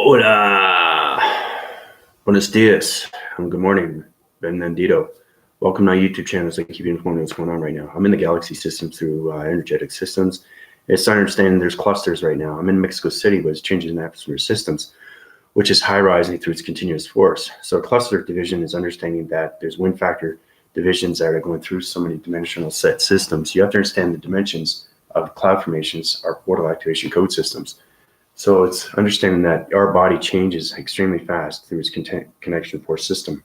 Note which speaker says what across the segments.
Speaker 1: Hola, Buenos Dias, good morning, Bendito. Welcome to my YouTube channel as I keep you informed of what's going on right now. I'm in the Galaxy system through energetic systems. It's starting to understand there's clusters right now. I'm in Mexico City, but it's changing the atmosphere systems, which is high rising through its continuous force. So a cluster division is understanding that there's wind factor divisions that are going through so many dimensional set systems. You have to understand the dimensions of cloud formations are portal activation code systems. So it's understanding that our body changes extremely fast through its connection force system.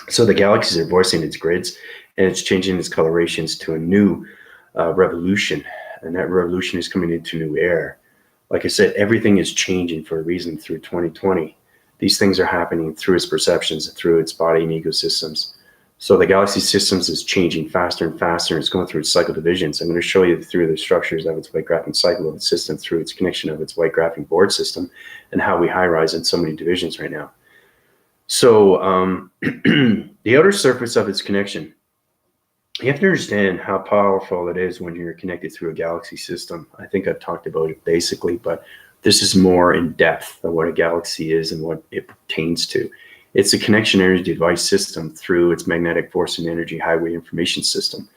Speaker 1: So the galaxies are voicing its grids, and it's changing its colorations to a new revolution. And that revolution is coming into new air. Like I said, everything is changing for a reason through 2020. These things are happening through its perceptions, through its body and ecosystems. So the galaxy systems is changing faster and faster. It's going through its cycle divisions. I'm going to show you through the structures of its white graphing cycle of its system, through its connection of its white graphing board system, and how we high rise in so many divisions right now. So the outer surface of its connection, you have to understand how powerful it is when you're connected through a galaxy system. I think I've talked about it basically, but this is more in depth of what a galaxy is and what it pertains to. It's a connection energy device system through its magnetic force and energy highway information system.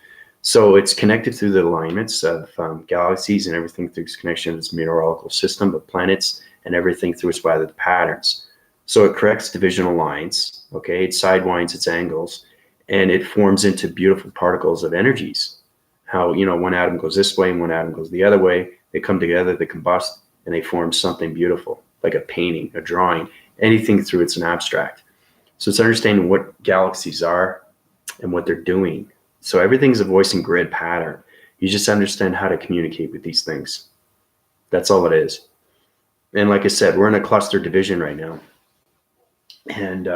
Speaker 1: So it's connected through the alignments of galaxies and everything through its connection of its meteorological system of planets and everything through its weather patterns. So it corrects divisional lines, okay? It sidewinds its angles, and it forms into beautiful particles of energies. How, you know, one atom goes this way and one atom goes the other way. They come together, they combust, and they form something beautiful, like a painting, a drawing, anything through it's an abstract. So it's understanding what galaxies are and what they're doing. So everything's a voice and grid pattern. You just understand how to communicate with these things. That's all it is. And like I said, we're in a cluster division right now. And,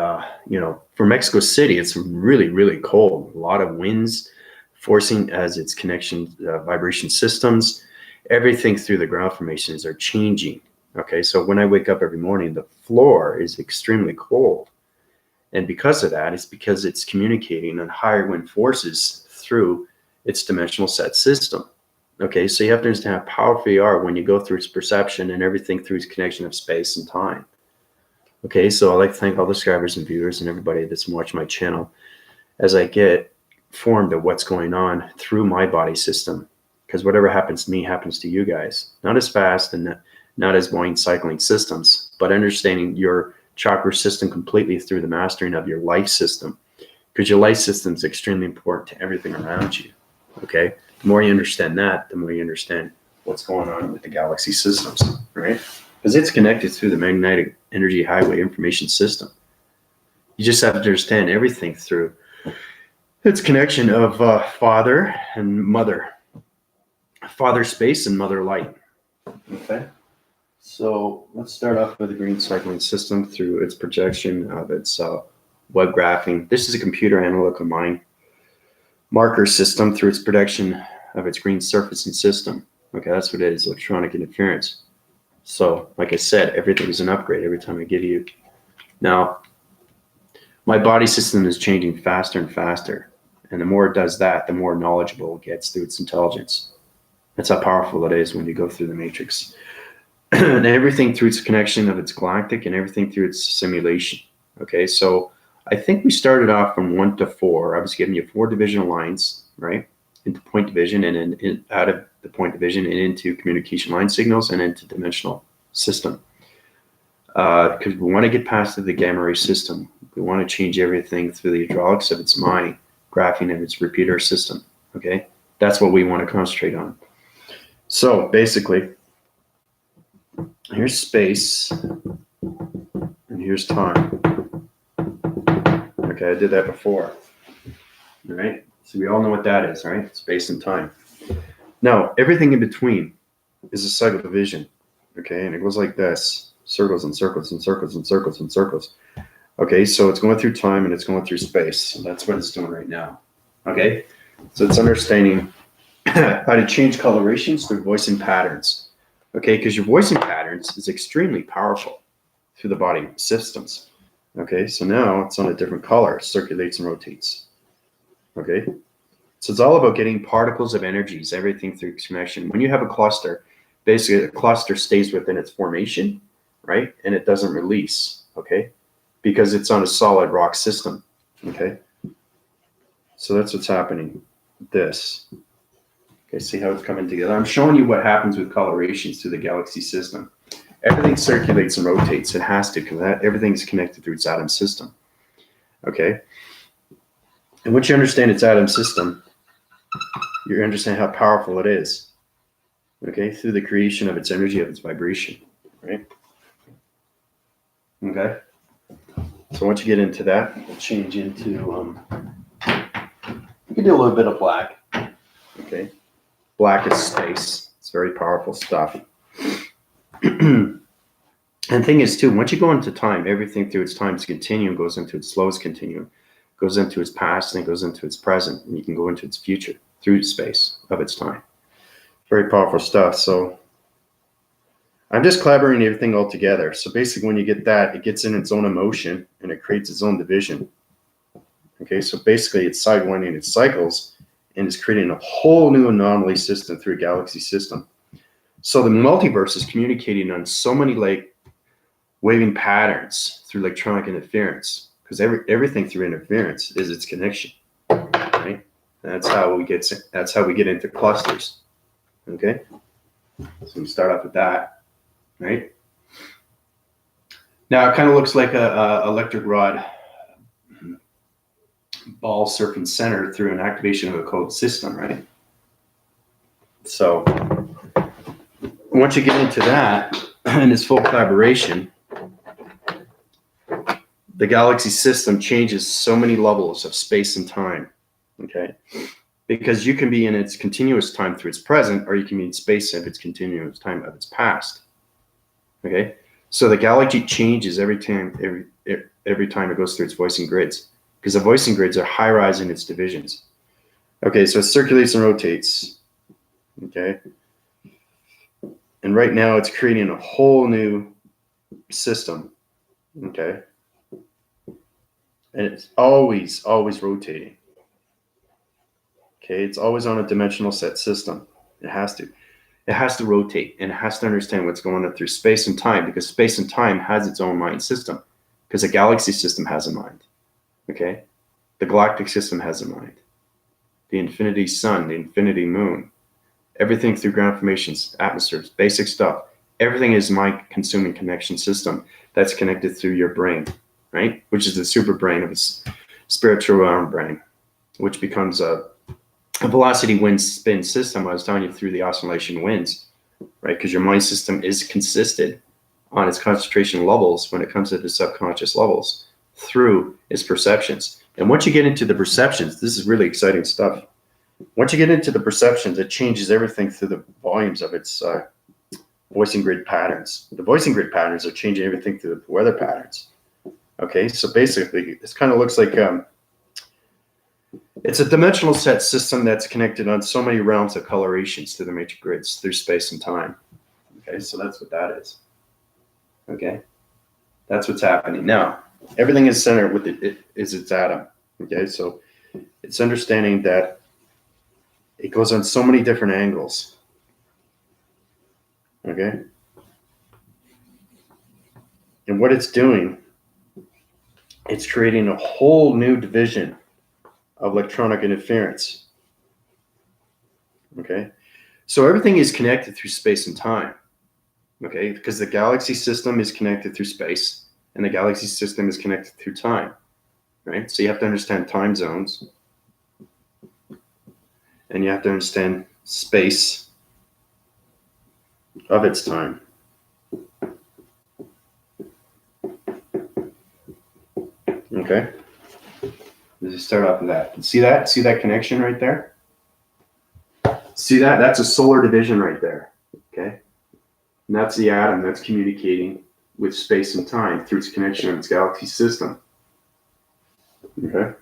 Speaker 1: you know, for Mexico City, it's really, really cold. A lot of winds forcing as its connection vibration systems. Everything through the ground formations are changing. Okay, so when I wake up every morning, the floor is extremely cold. And because of that, it's because it's communicating on higher wind forces through its dimensional set system. Okay, so you have to understand how powerful you are when you go through its perception and everything through its connection of space and time. Okay, so I'd like to thank all the subscribers and viewers and everybody that's watching my channel as I get informed of what's going on through my body system. Because whatever happens to me happens to you guys. Not as fast and not as buoyant cycling systems, but understanding your chakra system completely through the mastering of your life system, because your life system is extremely important to everything around you. Okay, the more you understand that, the more you understand what's going on with the galaxy systems, right? Because it's connected through the magnetic energy highway information system. You just have to understand everything through its connection of father and mother, father space and mother light. Okay. So let's start off with the green cycling system through its projection of its web graphing. This is a computer analytical mind marker system through its projection of its green surfacing system. Okay, that's what it is, electronic interference. So like I said, everything is an upgrade every time I give you. Now, my body system is changing faster and faster. And the more it does that, the more knowledgeable it gets through its intelligence. That's how powerful it is when you go through the matrix. And everything through its connection of its galactic and everything through its simulation. Okay, so I think we started off from 1 to 4. I was giving you 4 divisional lines, right? Into point division and then out of the point division and into communication line signals and into dimensional system. Because we want to get past the gamma ray system. We want to change everything through the hydraulics of its mind, graphing of its repeater system. Okay, that's what we want to concentrate on. So basically, here's space and here's time. Okay, I did that before. All right, so we all know what that is, right? Space and time. Now, everything in between is a cycle division. Okay, and it goes like this: circles and circles and circles and circles and circles. Okay, so it's going through time and it's going through space. So that's what it's doing right now. Okay, so it's understanding how to change colorations through voicing patterns. Okay, because your voicing patterns is extremely powerful through the body systems. Okay, so now it's on a different color, circulates and rotates. Okay, so it's all about getting particles of energies, everything through connection. When you have a cluster, basically a cluster stays within its formation, right? And it doesn't release, okay? Because it's on a solid rock system, okay? So that's what's happening with this. Okay, see how it's coming together? I'm showing you what happens with colorations through the galaxy system. Everything circulates and rotates. It has to, because everything's connected through its atom system, okay? And once you understand its atom system, you understand how powerful it is, okay, through the creation of its energy, of its vibration, right? Okay. So once you get into that, we'll change into, you can do a little bit of black, okay? Black is space. It's very powerful stuff. And the thing is, too, once you go into time, everything through its time's continuum goes into its slowest continuum, goes into its past, and goes into its present, and you can go into its future through space of its time. Very powerful stuff. So I'm just collaborating everything all together. So basically, when you get that, it gets in its own emotion, and it creates its own division. Okay, so basically, it's sidewinding its cycles, and it's creating a whole new anomaly system through a galaxy system. So the multiverse is communicating on so many like waving patterns through electronic interference, because everything through interference is its connection, right? That's how we get into clusters. Okay, so we start off with that, right? Now it kind of looks like a electric rod ball surfing center through an activation of a code system, right? So once you get into that and its full collaboration, the galaxy system changes so many levels of space and time, okay? Because you can be in its continuous time through its present, or you can be in space of its continuous time of its past, okay? So the galaxy changes every time it goes through its voicing grids, because the voicing grids are high-rise in its divisions. Okay, so it circulates and rotates, okay? And right now it's creating a whole new system, okay? And it's always rotating. Okay, it's always on a dimensional set system. It has to rotate, and it has to understand what's going on through space and time, because space and time has its own mind system, because a galaxy system has a mind. Okay, the galactic system has a mind. The infinity sun, the infinity moon, everything through ground formations, atmospheres, basic stuff. Everything is mind consuming connection system that's connected through your brain, right? Which is the super brain of its spiritual arm brain, which becomes a velocity wind spin system. I was telling you, through the oscillation winds, right? Because your mind system is consisted on its concentration levels when it comes to the subconscious levels through its perceptions. And once you get into the perceptions, this is really exciting stuff. Once you get into the perceptions, it changes everything through the volumes of its voicing grid patterns. The voicing grid patterns are changing everything through the weather patterns. Okay, so basically, this kind of looks like it's a dimensional set system that's connected on so many realms of colorations through the matrix grids, through space and time. Okay, so that's what that is. Okay, that's what's happening. Now, everything is centered with it is its atom. Okay, so it's understanding that it goes on so many different angles. Okay, and what it's doing, it's creating a whole new division of electronic interference. Okay, so everything is connected through space and time. Okay, because the galaxy system is connected through space, and the galaxy system is connected through time. Right, so you have to understand time zones, and you have to understand space of its time. Okay, let's just start off with that. See that? See that connection right there? See that? That's a solar division right there. Okay, and that's the atom that's communicating with space and time through its connection on its galaxy system. Okay,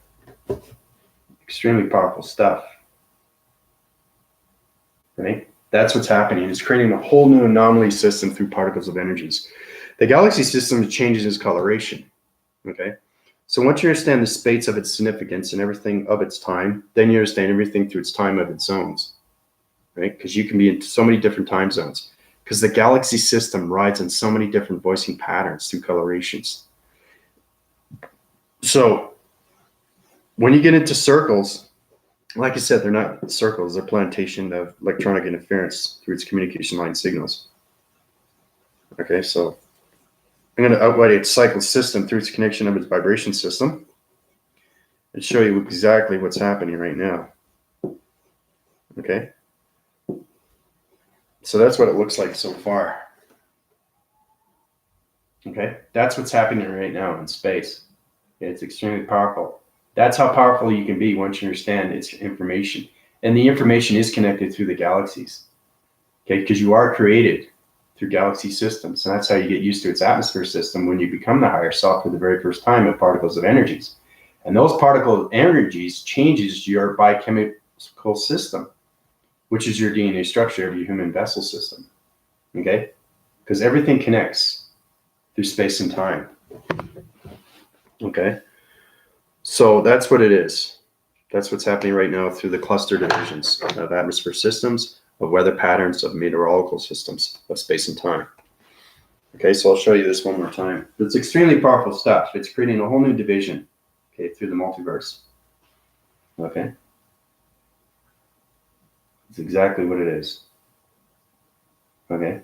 Speaker 1: extremely powerful stuff. Right? That's what's happening. It's creating a whole new anomaly system through particles of energies. The galaxy system changes its coloration. Okay, so once you understand the space of its significance and everything of its time, then you understand everything through its time of its zones. Right? Because you can be in so many different time zones. because the galaxy system rides on so many different voicing patterns through colorations. So when you get into circles, like I said, they're not circles, they're plantation of electronic interference through its communication line signals. Okay, so I'm going to outline its cycle system through its connection of its vibration system and show you exactly what's happening right now. Okay, so that's what it looks like so far. Okay, that's what's happening right now in space. It's extremely powerful. That's how powerful you can be once you understand its information. And the information is connected through the galaxies. Okay, because you are created through galaxy systems. And that's how you get used to its atmosphere system when you become the higher self for the very first time of particles of energies. And those particle energies changes your biochemical system, which is your DNA structure of your human vessel system. Okay, because everything connects through space and time. Okay, so that's what it is. That's what's happening right now through the cluster divisions of atmosphere systems, of weather patterns, of meteorological systems, of space and time. Okay, so I'll show you this one more time. It's extremely powerful stuff. It's creating a whole new division, okay, through the multiverse. Okay, it's exactly what it is. Okay,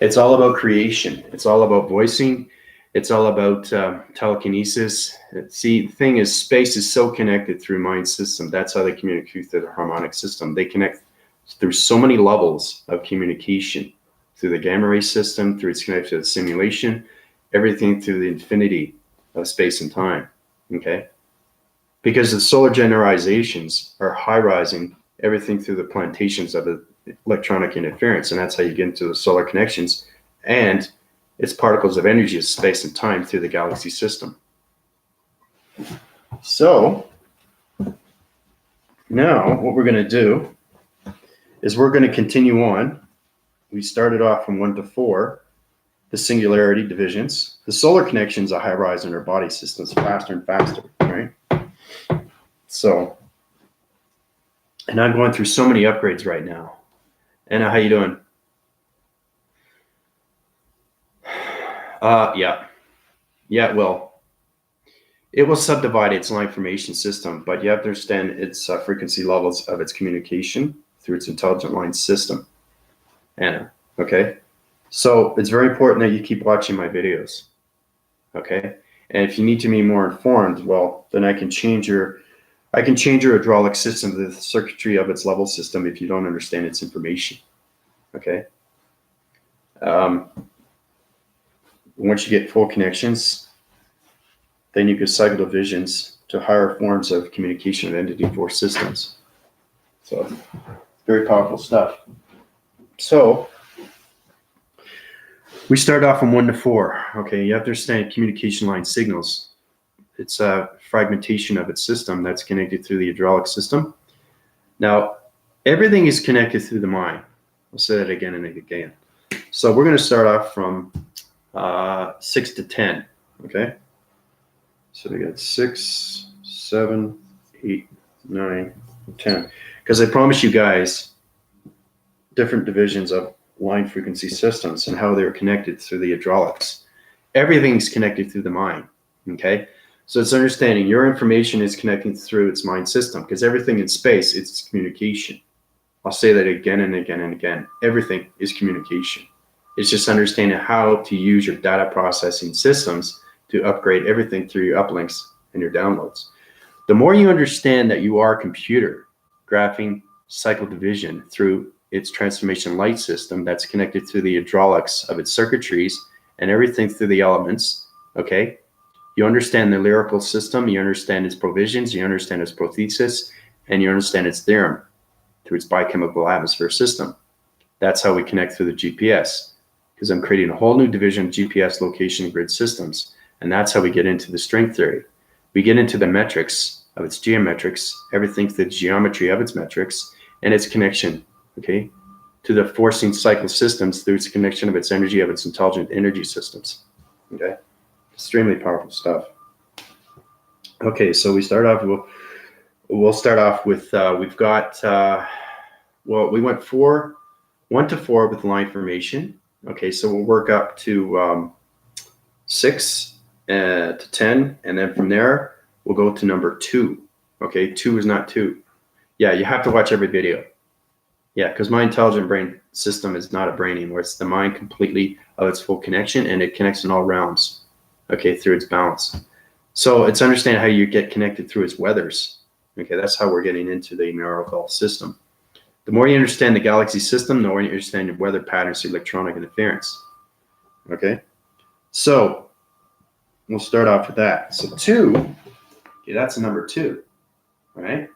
Speaker 1: it's all about creation. It's all about voicing. It's all about telekinesis. See, the thing is, space is so connected through mind system. That's how they communicate through the harmonic system. They connect through so many levels of communication, through the gamma ray system, through its connection to the simulation, everything through the infinity of space and time. Okay, because the solar generalizations are high-rising everything through the plantations of the electronic interference, and that's how you get into the solar connections and its particles of energy of space and time through the galaxy system. So now what we're going to do is we're going to continue on. We started off from 1 to 4, the singularity divisions. The solar connections are high-rise in our body systems, faster and faster, right? So, and I'm going through so many upgrades right now. Anna, how you doing? Yeah, well, it will subdivide its line formation system, but you have to understand its frequency levels of its communication through its intelligent line system. Anna, okay? So it's very important that you keep watching my videos, okay? And if you need to be more informed, well, then I can change your hydraulic system, the circuitry of its level system, if you don't understand its information, okay? Once you get full connections, then you can cycle divisions to higher forms of communication of entity force systems. So very powerful stuff. So we start off from 1 to 4. Okay, you have to understand communication line signals. It's a fragmentation of its system that's connected through the hydraulic system. Now, everything is connected through the mind. I'll say that again and again. So we're going to start off from 6 to 10. Okay. So we got 6, 7, 8, 9, 10. Because I promise you guys different divisions of line frequency systems and how they're connected through the hydraulics. Everything's connected through the mind. Okay. So it's understanding your information is connecting through its mind system, because everything in space, it's communication. I'll say that again and again and again. Everything is communication. It's just understanding how to use your data processing systems to upgrade everything through your uplinks and your downloads. The more you understand that you are a computer, graphing cycle division through its transformation light system that's connected through the hydraulics of its circuitries and everything through the elements, okay? You understand the lyrical system, you understand its provisions, you understand its prothesis, and you understand its theorem through its biochemical atmosphere system. That's how we connect through the GPS, because I'm creating a whole new division of GPS location grid systems. And that's how we get into the string theory. We get into the metrics of its geometrics, everything to the geometry of its metrics, and its connection, okay, to the forcing cycle systems through its connection of its energy, of its intelligent energy systems, okay? Extremely powerful stuff. Okay, so we start off, we'll start off with, we've got, well, we went 4, 1 to 4 with line formation. Okay, so we'll work up to 6 to 10, and then from there, we'll go to number 2. Okay, 2 is not 2. Yeah, you have to watch every video. Yeah, because my intelligent brain system is not a brain anymore. It's the mind completely of its full connection, and it connects in all realms, okay, through its balance. So it's understanding how you get connected through its weathers. Okay, that's how we're getting into the meteorological system. The more you understand the galaxy system, the more you understand your weather patterns through electronic interference. Okay, so we'll start off with that. So 2, okay, that's a number 2, right?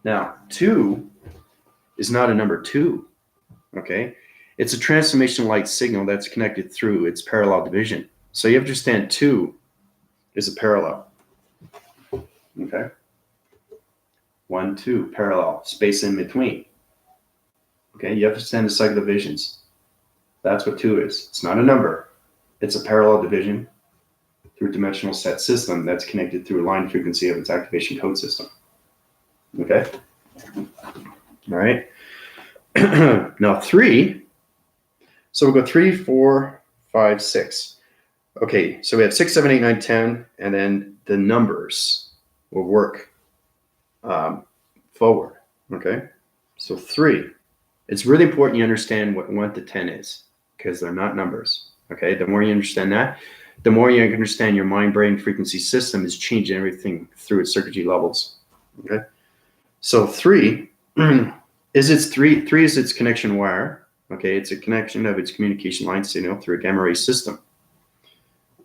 Speaker 1: Now, 2 is not a number 2, okay? It's a transformation light signal that's connected through its parallel division. So you understand 2 is a parallel, okay? 1, 2, parallel, space in between. Okay, you understand the cycle divisions. That's what 2 is. It's not a number. It's a parallel division through a dimensional set system that's connected through a line frequency of its activation code system. Okay? All right. Now 3. So we'll go 3, 4, 5, 6. Okay, so we have 6, 7, 8, 9, 10, and then the numbers will work forward. Okay, so 3. It's really important you understand what 1 to 10 is, because they're not numbers. Okay, the more you understand that, the more you understand your mind-brain frequency system is changing everything through its circuitry levels. Okay, so 3 is its 3 is its connection wire. Okay, it's a connection of its communication line signal through a gamma ray system.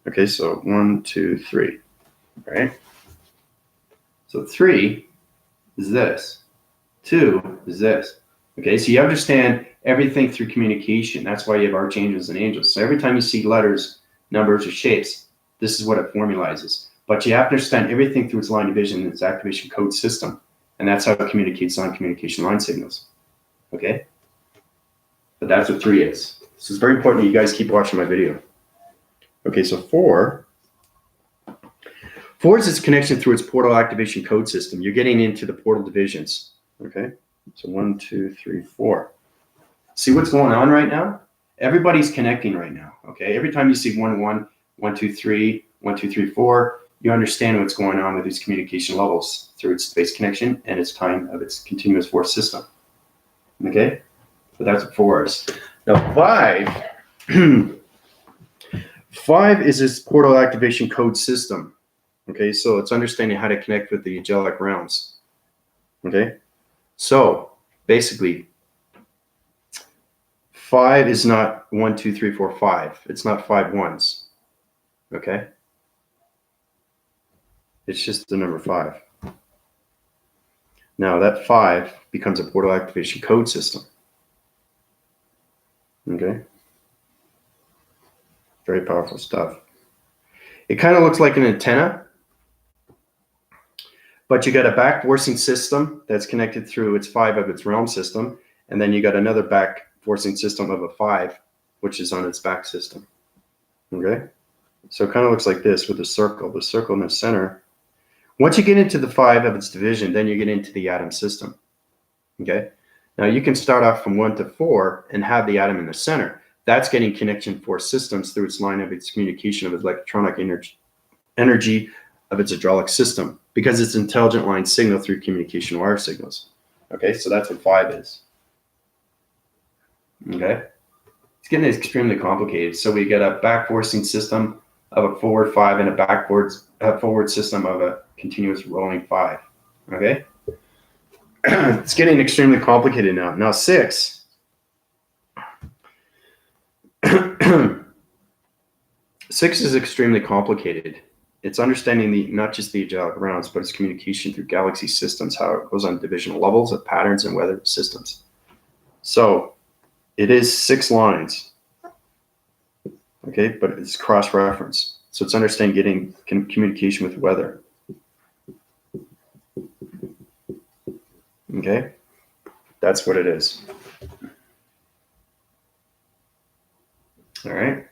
Speaker 1: Okay, so 1, 2, 3. Right. So 3 is this. 2 is this. Okay, so you understand everything through communication. That's why you have archangels and angels. So every time you see letters, numbers, or shapes, this is what it formalizes. But you have to understand everything through its line division and its activation code system. And that's how it communicates on communication line signals. Okay? But that's what 3 is. So it's very important that you guys keep watching my video. Okay, so 4 is its connection through its portal activation code system. You're getting into the portal divisions. Okay, so 1, 2, 3, 4. See what's going on right now? Everybody's connecting right now. Okay, every time you see 1, 1, 1, 2, 3, 1, 2, 3, 4, you understand what's going on with these communication levels through its space connection and its time of its continuous force system. Okay, but that's what 4 is. Now 5, 5 is its portal activation code system. Okay, so it's understanding how to connect with the angelic realms. Okay, so basically 5 is not 1, 2, 3, 4, 5. It's not 5 ones. Okay, it's just the number 5. Now that 5 becomes a portal activation code system. Okay, very powerful stuff. It kind of looks like an antenna, but you got a back forcing system that's connected through its 5 of its realm system, and then you got another back forcing system of a 5, which is on its back system. Okay, so it kind of looks like this with the circle in the center. Once you get into the 5 of its division, then you get into the atom system. Okay, now you can start off from 1 to 4 and have the atom in the center. That's getting connection force systems through its line of its communication of its electronic energy of its hydraulic system, because it's intelligent line signal through communication wire signals. Okay, so that's what 5 is. Okay, it's getting extremely complicated. So we get a back forcing system of a forward 5 and a forward system of a continuous rolling 5. Okay, it's getting extremely complicated now. Now 6. 6 is extremely complicated. It's understanding not just the angelic realms, but its communication through galaxy systems, how it goes on divisional levels of patterns and weather systems. So it is 6 lines, okay, but it's cross-reference. So it's understanding getting communication with weather. Okay, that's what it is. All right.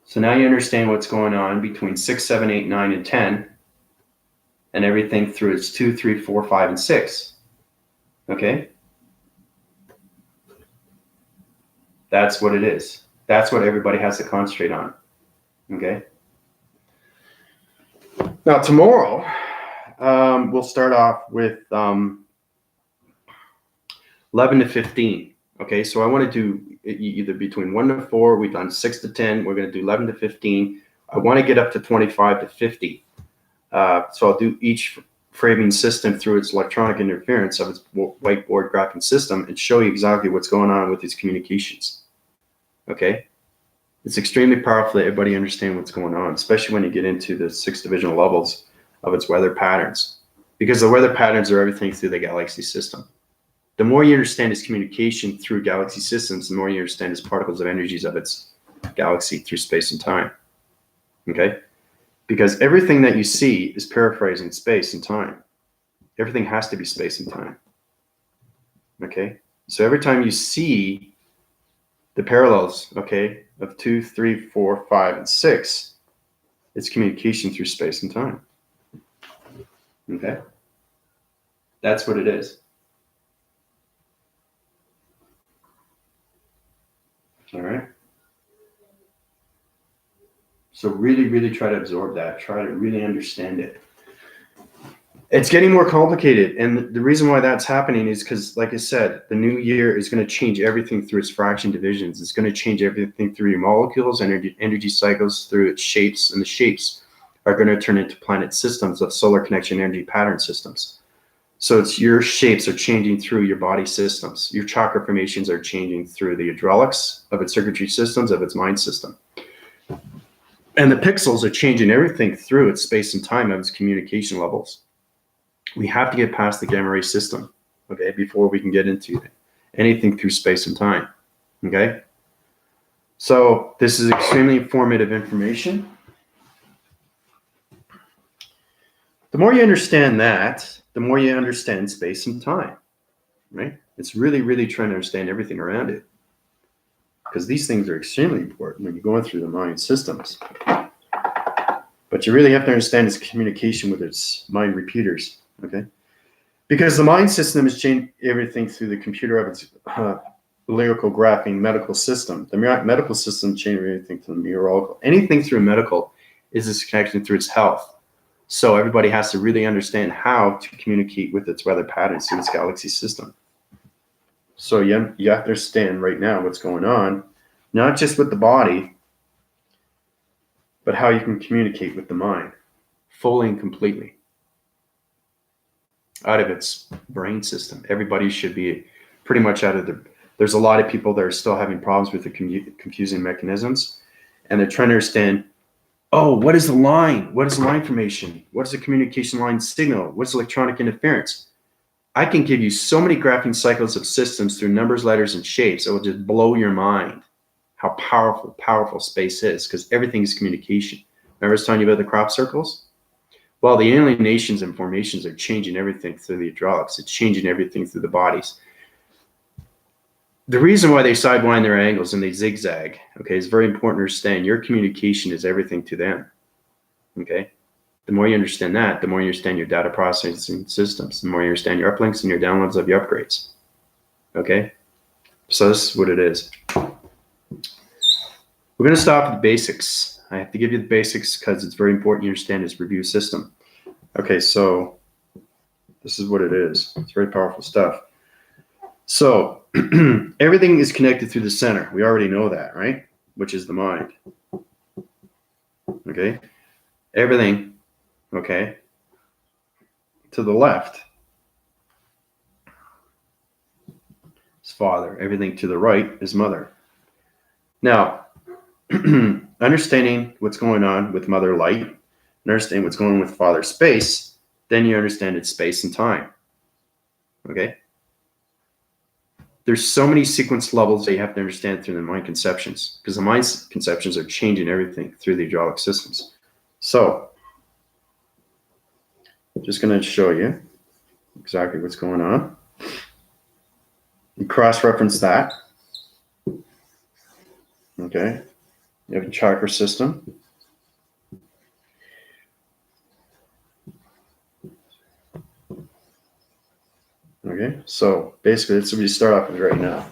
Speaker 1: So now you understand what's going on between 6, 7, 8, 9, and 10, and everything through its 2, 3, 4, 5, and 6. Okay? That's what it is. That's what everybody has to concentrate on. Okay. Now tomorrow, we'll start off with 11 to 15. Okay, so I want to do either between 1 to 4. We've done 6 to 10. We're going to do 11 to 15. I want to get up to 25 to 50. So I'll do each framing system through its electronic interference of its whiteboard graphing system and show you exactly what's going on with these communications. Okay, it's extremely powerful that everybody understand what's going on, especially when you get into the 6 divisional levels of its weather patterns, because the weather patterns are everything through the galaxy system. The more you understand its communication through galaxy systems, the more you understand its particles of energies of its galaxy through space and time. Okay, because everything that you see is paraphrasing space and time. Everything has to be space and time. Okay, so every time you see the parallels, okay, of 2, 3, 4, 5, and 6, it's communication through space and time. Okay, that's what it is. All right. So really, really try to absorb that. Try to really understand it. It's getting more complicated. And the reason why that's happening is because, like I said, the new year is going to change everything through its fraction divisions. It's going to change everything through your molecules, energy cycles, through its shapes. And the shapes are going to turn into planet systems of solar connection energy pattern systems. So it's your shapes are changing through your body systems. Your chakra formations are changing through the hydraulics of its circuitry systems, of its mind system. And the pixels are changing everything through its space and time of its communication levels. We have to get past the gamma ray system, okay, before we can get into anything through space and time, okay? So this is extremely informative information. The more you understand that, the more you understand space and time, right? It's really, really trying to understand everything around it, because these things are extremely important when you're going through the mind systems. But you really have to understand its communication with its mind repeaters, okay? Because the mind system is changing everything through the computer of its lyrical graphing medical system. The medical system changes everything through the meteorological. Anything through medical is this connection through its health. So everybody has to really understand how to communicate with its weather patterns through its galaxy system. So you have to understand right now what's going on, not just with the body, but how you can communicate with the mind fully and completely out of its brain system. Everybody should be pretty much out of there's a lot of people that are still having problems with the confusing mechanisms, and they're trying to understand, oh, what is the line? What is line formation? What is the communication line signal? What's electronic interference? I can give you so many graphing cycles of systems through numbers, letters, and shapes. It will just blow your mind how powerful space is, because everything is communication. Remember I was telling you about the crop circles? Well, the alienations and formations are changing everything through the hydraulics. It's changing everything through the bodies. The reason why they sidewind their angles and they zigzag, okay, is very important to understand. Your communication is everything to them, okay? The more you understand that, the more you understand your data processing systems, the more you understand your uplinks and your downloads of your upgrades, okay? So this is what it is. We're going to stop at the basics. I have to give you the basics because it's very important you understand this review system. Okay, so this is what it is. It's very powerful stuff. So everything is connected through the center. We already know that, right? Which is the mind. Okay? Everything, okay, to the left is father. Everything to the right is mother. Now, understanding what's going on with mother light, and understanding what's going on with father space, then you understand its space and time. Okay? There's so many sequence levels that you have to understand through the mind conceptions, because the mind conceptions are changing everything through the hydraulic systems. So, just going to show you exactly what's going on. You cross-reference that. Okay? You have a chakra system. Okay, so basically that's what we start off with right now.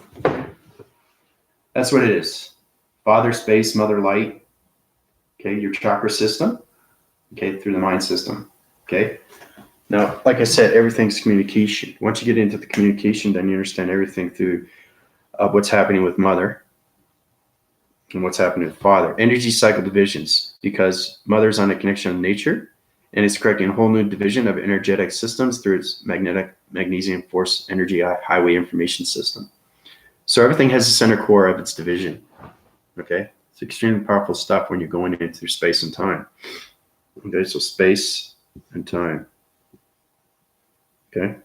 Speaker 1: That's what it is. Father space, mother light. Okay, your chakra system. Okay, through the mind system. Okay. Now, like I said, everything's communication. Once you get into the communication, then you understand everything through what's happening with mother and what's happening with father. Energy cycle divisions, because mother's on a connection with nature, and it's correcting a whole new division of energetic systems through its magnetic magnesium force energy highway information system. So everything has a center core of its division. Okay, it's extremely powerful stuff when you're going in through space and time. Okay, so space and time. Okay,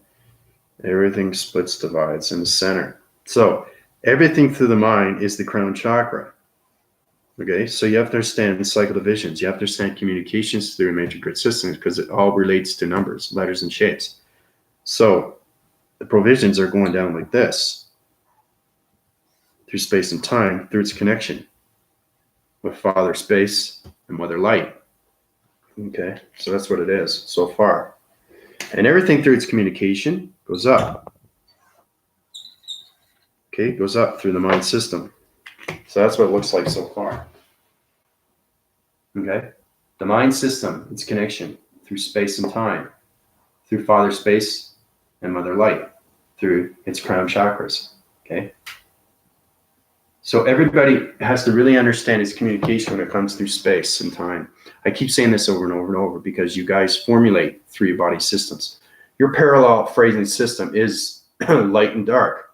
Speaker 1: everything splits, divides in the center. So everything through the mind is the crown chakra. Okay, so you have to understand cycle divisions. You have to understand communications through major grid systems, because it all relates to numbers, letters, and shapes. So the provisions are going down like this through space and time, through its connection with father space and mother light. Okay, so that's what it is so far. And everything through its communication goes up. Okay, it goes up through the mind system. So that's what it looks like so far. Okay, the mind system, its connection through space and time, through father space and mother light, through its crown chakras. Okay, so everybody has to really understand its communication when it comes through space and time. I keep saying this over and over and over because you guys formulate through your body systems. Your parallel phrasing system is light and dark.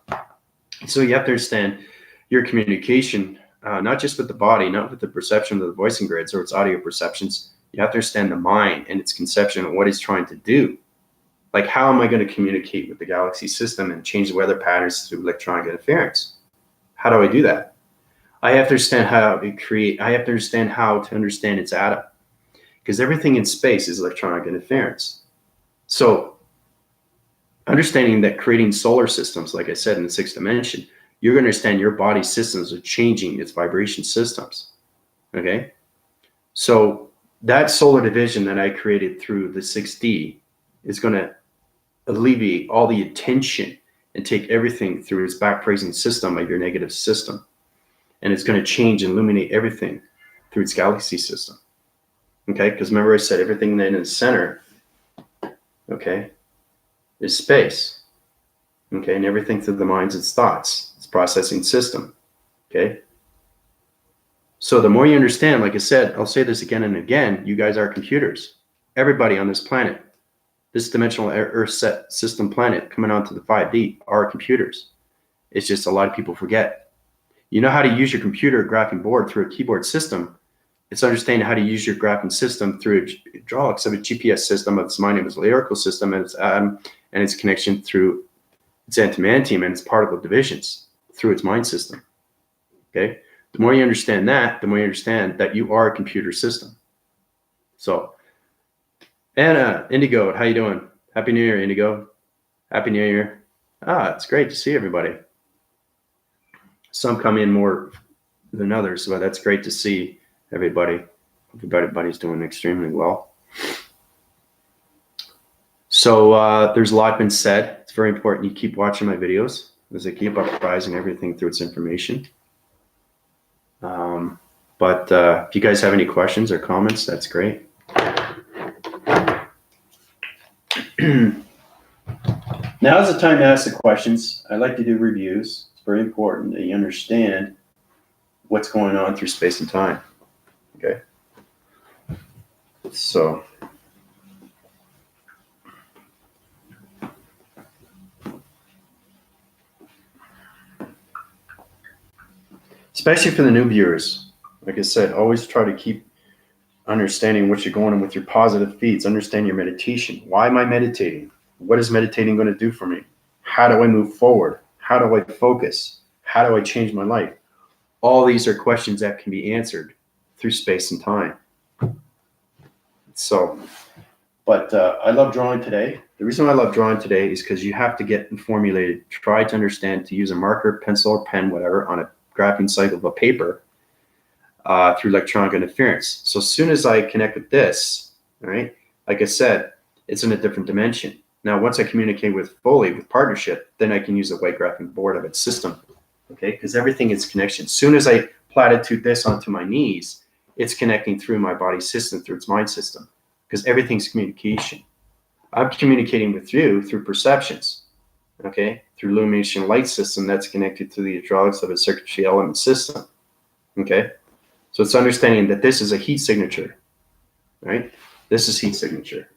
Speaker 1: So you have to understand your communication, not just with the body, not with the perception of the voicing grids or its audio perceptions. You have to understand the mind and its conception of what it's trying to do. Like, how am I going to communicate with the galaxy system and change the weather patterns through electronic interference? How do I do that? I have to understand how to create, I have to understand how to understand its atom, because everything in space is electronic interference. So understanding that creating solar systems, like I said, in the sixth dimension, you're going to understand your body systems are changing its vibration systems. Okay, so that solar division that I created through the 6D is going to alleviate all the attention and take everything through its back praising system of your negative system. And it's going to change and illuminate everything through its galaxy system. Okay, because remember I said everything then in the center, okay, is space. Okay, and everything through the mind's its thoughts, its processing system. Okay, so the more you understand, like I said, I'll say this again and again, you guys are computers. Everybody on this planet, this dimensional Earth set system planet coming onto the 5D are computers. It's just a lot of people forget. You know how to use your computer graphing board through a keyboard system. It's understanding how to use your graphing system through hydraulics of a GPS system, of its mind, of its lyrical system, and its atom, and its connection through its antimantium and its particle divisions through its mind system. Okay, the more you understand that, the more you understand that you are a computer system. So, Anna, Indigo, how you doing? Happy New Year, Indigo. Happy New Year. It's great to see everybody. Some come in more than others, but that's great to see everybody. Everybody's doing extremely well. So there's a lot been said. It's very important you keep watching my videos as I keep uprising everything through its information. But if you guys have any questions or comments, that's great. Now's the time to ask the questions. I like to do reviews. It's very important that you understand what's going on through space and time. Okay. So especially for the new viewers, like I said, always try to keep understanding what you're going on with your positive feeds. Understand your meditation. Why am I meditating? What is meditating going to do for me? How do I move forward? How do I focus? How do I change my life? All these are questions that can be answered through space and time. So, but I love drawing today. The reason I love drawing today is because you have to get formulated, try to understand to use a marker, pencil, or pen, whatever, on a graphing cycle of a paper through electronic interference. So as soon as I connect with this, all right, like I said, it's in a different dimension. Now, once I communicate with fully with partnership, then I can use a white graphing board of its system okay? Because everything is connection. As soon as I platitude this onto my knees, it's connecting through my body system, through its mind system, because everything's communication. I'm communicating with you through perceptions, okay? Through illumination light system that's connected to the hydraulics of a circuitry element system, okay? So it's understanding that this is a heat signature, right? This is heat signature.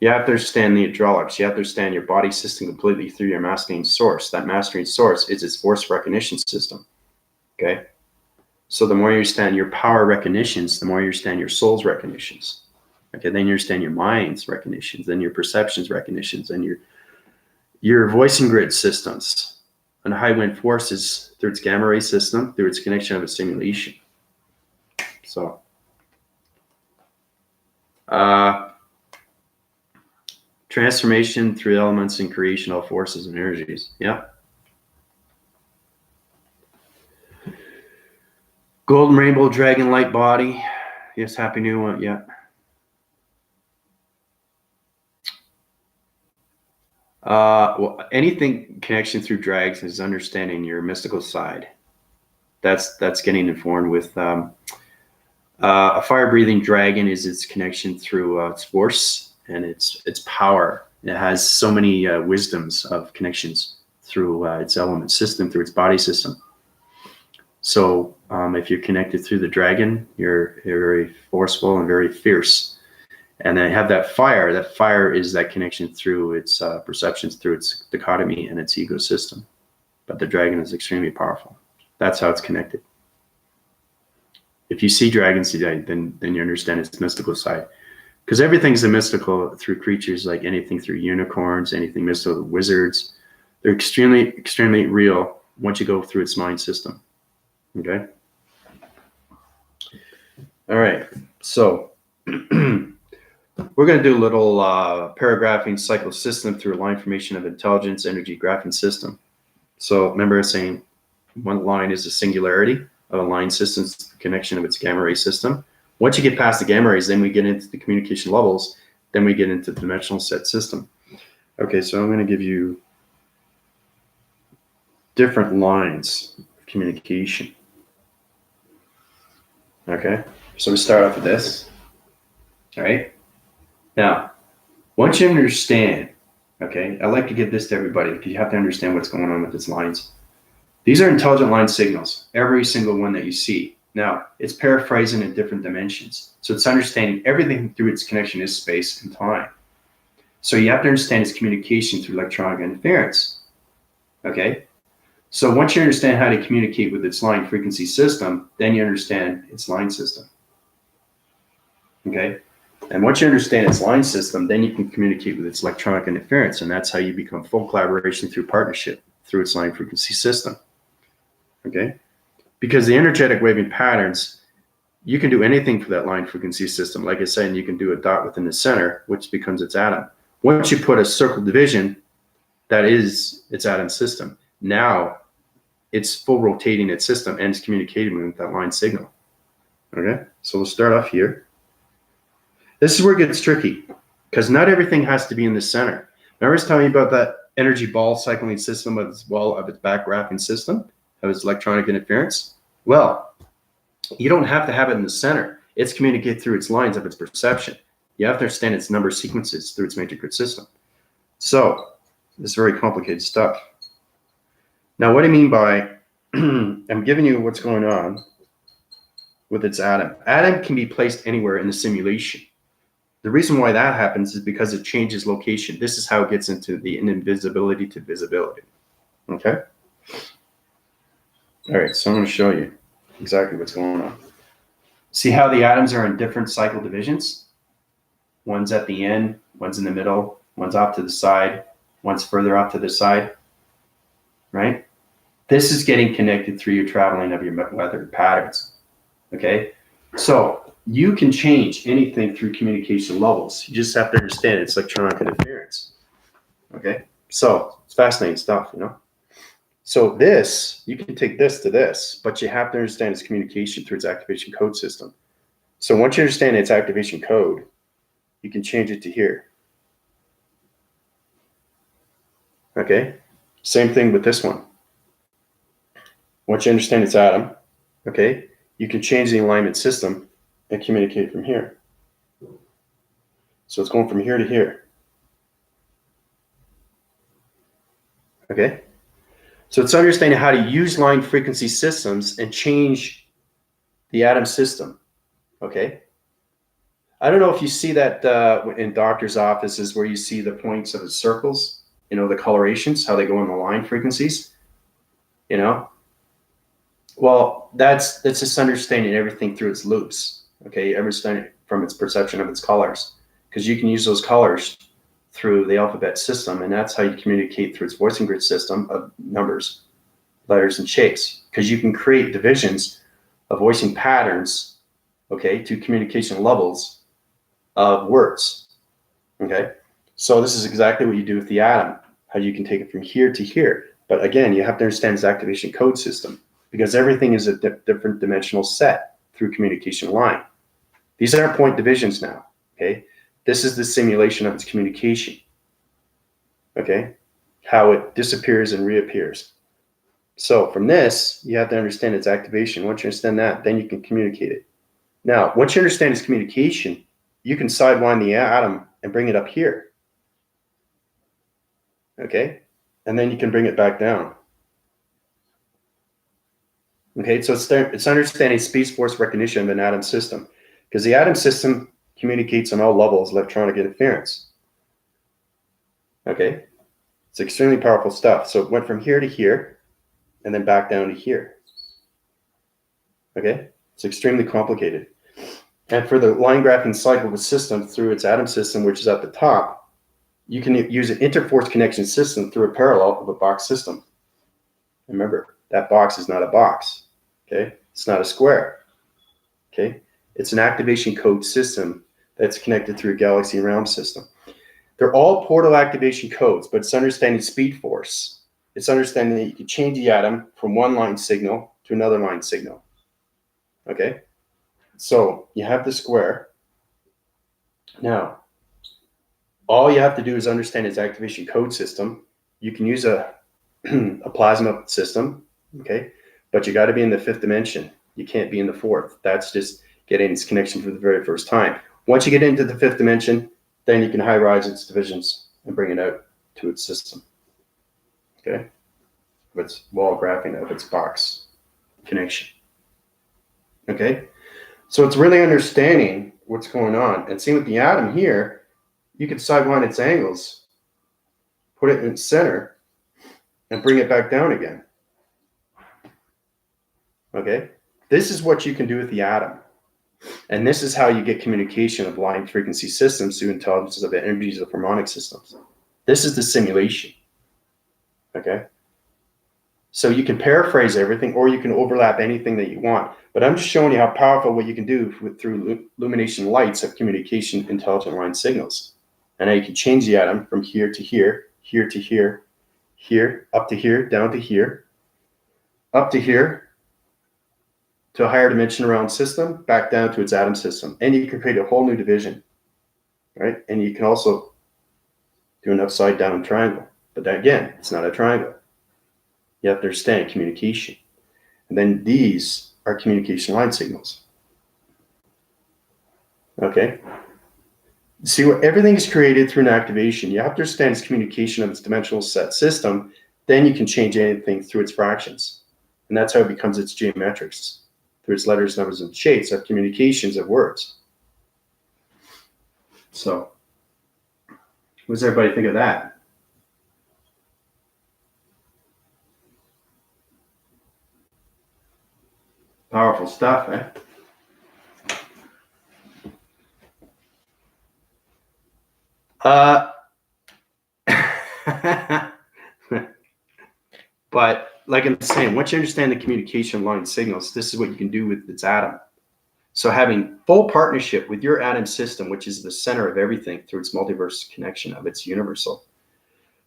Speaker 1: You have to understand the hydraulics. You have to understand your body system completely through your mastering source. That mastering source is its force recognition system, okay? So the more you understand your power recognitions, the more you understand your soul's recognitions, okay? Then you understand your mind's recognitions, then your perceptions recognitions, and your voicing grid systems and high wind forces through its gamma ray system, through its connection of a simulation. So, transformation through elements and creation of forces and energies. Yeah. Golden rainbow dragon light body. Yes, happy new one. Yeah. Well, anything connection through drags is understanding your mystical side. That's getting informed with a fire-breathing dragon is its connection through its force and its power. It has so many wisdoms of connections through its element system, through its body system. So if you're connected through the dragon, you're very forceful and very fierce. And then have that fire. That fire is that connection through its perceptions, through its dichotomy and its ego system. But the dragon is extremely powerful. That's how it's connected. If you see dragons today, then you understand its mystical side. Because everything's a mystical through creatures, like anything through unicorns, anything mystical, wizards. They're extremely, extremely real once you go through its mind system. Okay? All right. So we're going to do a little paragraphing cycle system through a line formation of intelligence energy graphing system. So remember saying one line is a singularity of a line system's connection of its gamma ray system. Once you get past the gamma rays, then we get into the communication levels, then we get into the dimensional set system. Okay, so I'm going to give you different lines of communication. Okay, so we start off with this. All right. Now, once you understand, okay, I like to give this to everybody because you have to understand what's going on with its lines. These are intelligent line signals, every single one that you see. Now, it's paraphrasing in different dimensions. So it's understanding everything through its connection is space and time. So you have to understand its communication through electronic interference. Okay? So once you understand how to communicate with its line frequency system, then you understand its line system. Okay? And once you understand its line system, then you can communicate with its electronic interference, and that's how you become full collaboration through partnership, through its line frequency system. Okay? Because the energetic waving patterns, you can do anything for that line frequency system. Like I said, you can do a dot within the center, which becomes its atom. Once you put a circle division, that is its atom system. Now, it's full rotating its system and it's communicating with that line signal. Okay? So we'll start off here. This is where it gets tricky, because not everything has to be in the center. Remember I was telling you about that energy ball cycling system as well of its back graphing system, of its electronic interference? Well, you don't have to have it in the center. It's communicated through its lines of its perception. You have to understand its number sequences through its matrix grid system. So, this is very complicated stuff. Now, what do I mean by, I'm giving you what's going on with its atom. Atom can be placed anywhere in the simulation. The reason why that happens is because it changes location. This is how it gets into the invisibility to visibility. Okay? All right, so I'm going to show you exactly what's going on. See how the atoms are in different cycle divisions? One's at the end, one's in the middle, one's off to the side, one's further off to the side, right? This is getting connected through your traveling of your weather patterns, okay? So you can change anything through communication levels. You just have to understand it's electronic interference, okay? So it's fascinating stuff, you know? So this, you can take this to this, but you have to understand its communication through its activation code system. So once you understand its activation code, you can change it to here. Okay? Same thing with this one. Once you understand its atom, okay, you can change the alignment system and communicate from here. So it's going from here to here. Okay? So it's understanding how to use line frequency systems and change the atom system. Okay? I don't know if you see that in doctors' offices where you see the points of the circles, you know, the colorations, how they go in the line frequencies, you know? Well, that's just understanding everything through its loops. Okay, understanding from its perception of its colors, because you can use those colors through the alphabet system, and that's how you communicate through its voicing grid system of numbers, letters, and shapes. Because you can create divisions of voicing patterns, okay, to communication levels of words. Okay, so this is exactly what you do with the atom. How you can take it from here to here. But again, you have to understand its activation code system, because everything is a different dimensional set through communication line. These aren't point divisions now, okay? This is the simulation of its communication, okay? How it disappears and reappears. So from this, you have to understand its activation. Once you understand that, then you can communicate it. Now, once you understand its communication, you can sidewind the atom and bring it up here, okay? And then you can bring it back down. Okay, so it's understanding space force recognition of an atom system, because the atom system communicates on all levels of electronic interference. Okay, it's extremely powerful stuff. So it went from here to here, and then back down to here. Okay, it's extremely complicated. And for the line graphing cycle of a system through its atom system, which is at the top, you can use an interforce connection system through a parallel of a box system. Remember, that box is not a box. Okay, it's not a square. Okay, it's an activation code system that's connected through a galaxy realm system. They're all portal activation codes, but it's understanding speed force. It's understanding that you can change the atom from one line signal to another line signal. Okay, so you have the square. Now, all you have to do is understand its activation code system. You can use a plasma system, okay, but you got to be in the fifth dimension. You can't be in the fourth. That's just getting its connection for the very first time. Once you get into the fifth dimension, then you can high rise its divisions and bring it out to its system. Okay, of its wall graphing of its box connection. Okay, so it's really understanding what's going on. And see with the atom here, you can sidewind its angles, put it in its center, and bring it back down again. Okay, this is what you can do with the atom. And this is how you get communication of line frequency systems through intelligence of energies of harmonic systems. This is the simulation. Okay, so you can paraphrase everything, or you can overlap anything that you want. But I'm just showing you how powerful what you can do through illumination lights of communication intelligent line signals. And how you can change the atom from here to here, here to here, here, up to here, down to here, up to here, to a higher dimension around system, back down to its atom system. And you can create a whole new division, right? And you can also do an upside down triangle. But that, again, it's not a triangle. You have to understand communication. And then these are communication line signals. Okay? See, what everything is created through an activation. You have to understand its communication of its dimensional set system. Then you can change anything through its fractions. And that's how it becomes its geometrics, through its letters, numbers, and shapes of communications of words. So, what does everybody think of that? Powerful stuff, eh? But like I'm saying, once you understand the communication line signals, this is what you can do with its atom. So having full partnership with your atom system, which is the center of everything through its multiverse connection of its universal,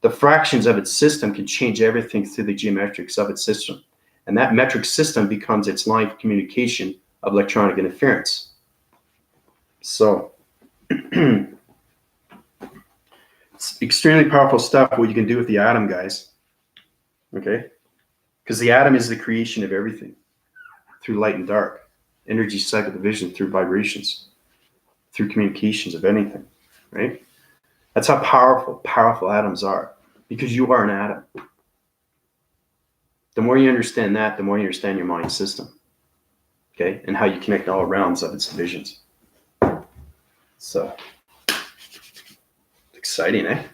Speaker 1: the fractions of its system can change everything through the geometrics of its system. And that metric system becomes its line of communication of electronic interference. So it's extremely powerful stuff what you can do with the atom, guys. Okay. Because the atom is the creation of everything through light and dark, energy cycle division through vibrations, through communications of anything, right? That's how powerful atoms are, because you are an atom. The more you understand that, the more you understand your mind system, okay? And how you connect all realms of its divisions. So, exciting, eh?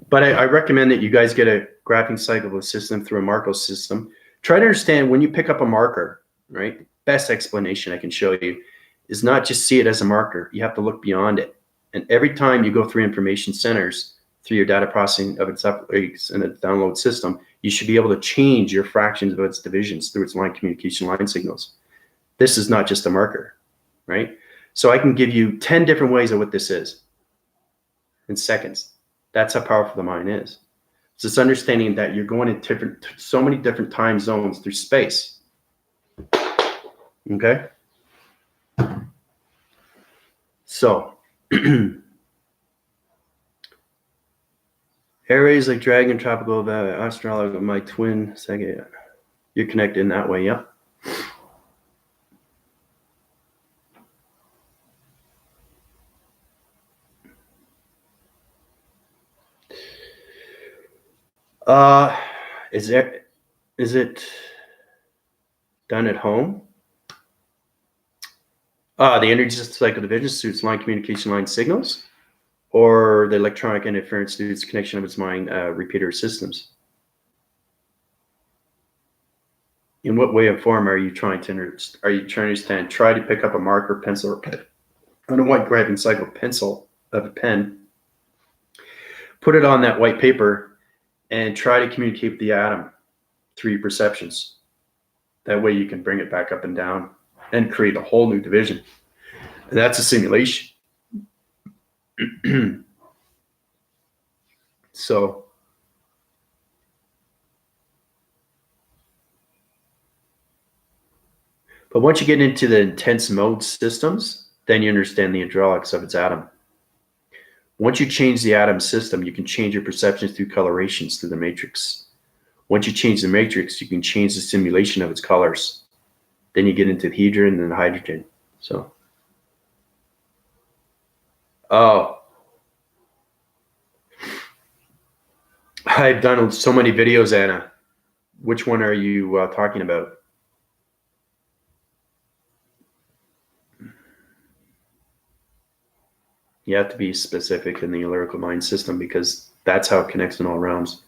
Speaker 1: But I recommend that you guys get a graphing cycle system through a Marco system. Try to understand when you pick up a marker, right? Best explanation I can show you is not just see it as a marker. You have to look beyond it. And every time you go through information centers, through your data processing of its uploads and its download system, you should be able to change your fractions of its divisions through its line communication line signals. This is not just a marker, right? So I can give you 10 different ways of what this is in seconds. That's how powerful the mind is. It's this understanding that you're going in so many different time zones through space. Okay? So, areas like Dragon, Tropical, Astrological, my twin, second, you're connected in that way, yep. Is it done at home? The energy cycle division suits line communication line signals, or the electronic interference due to its connection of its mind repeater systems. In what way or form are you trying to understand? Try to pick up a marker, pencil, or pen on a white graphing cycle pencil of a pen. Put it on that white paper and try to communicate with the atom through your perceptions. That way you can bring it back up and down and create a whole new division. And that's a simulation. So, but once you get into the intense mode systems, then you understand the hydraulics of its atom. Once you change the atom system, you can change your perceptions through colorations through the matrix. Once you change the matrix, you can change the simulation of its colors. Then you get into the hydrogen and the hydrogen. So, I've done so many videos, Anna. Which one are you talking about? You have to be specific in the lyrical mind system because that's how it connects in all realms.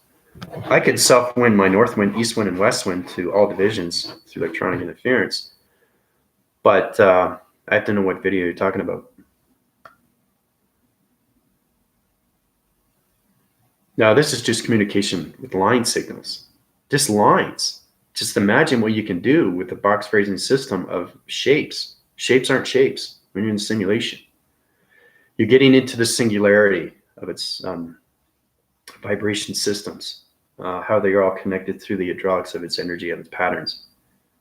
Speaker 1: I could south wind my north wind, east wind, and west wind to all divisions through electronic interference. But I have to know what video you're talking about. Now, this is just communication with line signals. Just lines. Just imagine what you can do with the box phrasing system of shapes. Shapes aren't shapes when you're in simulation. You're getting into the singularity of its vibration systems, how they are all connected through the hydraulics of its energy and its patterns.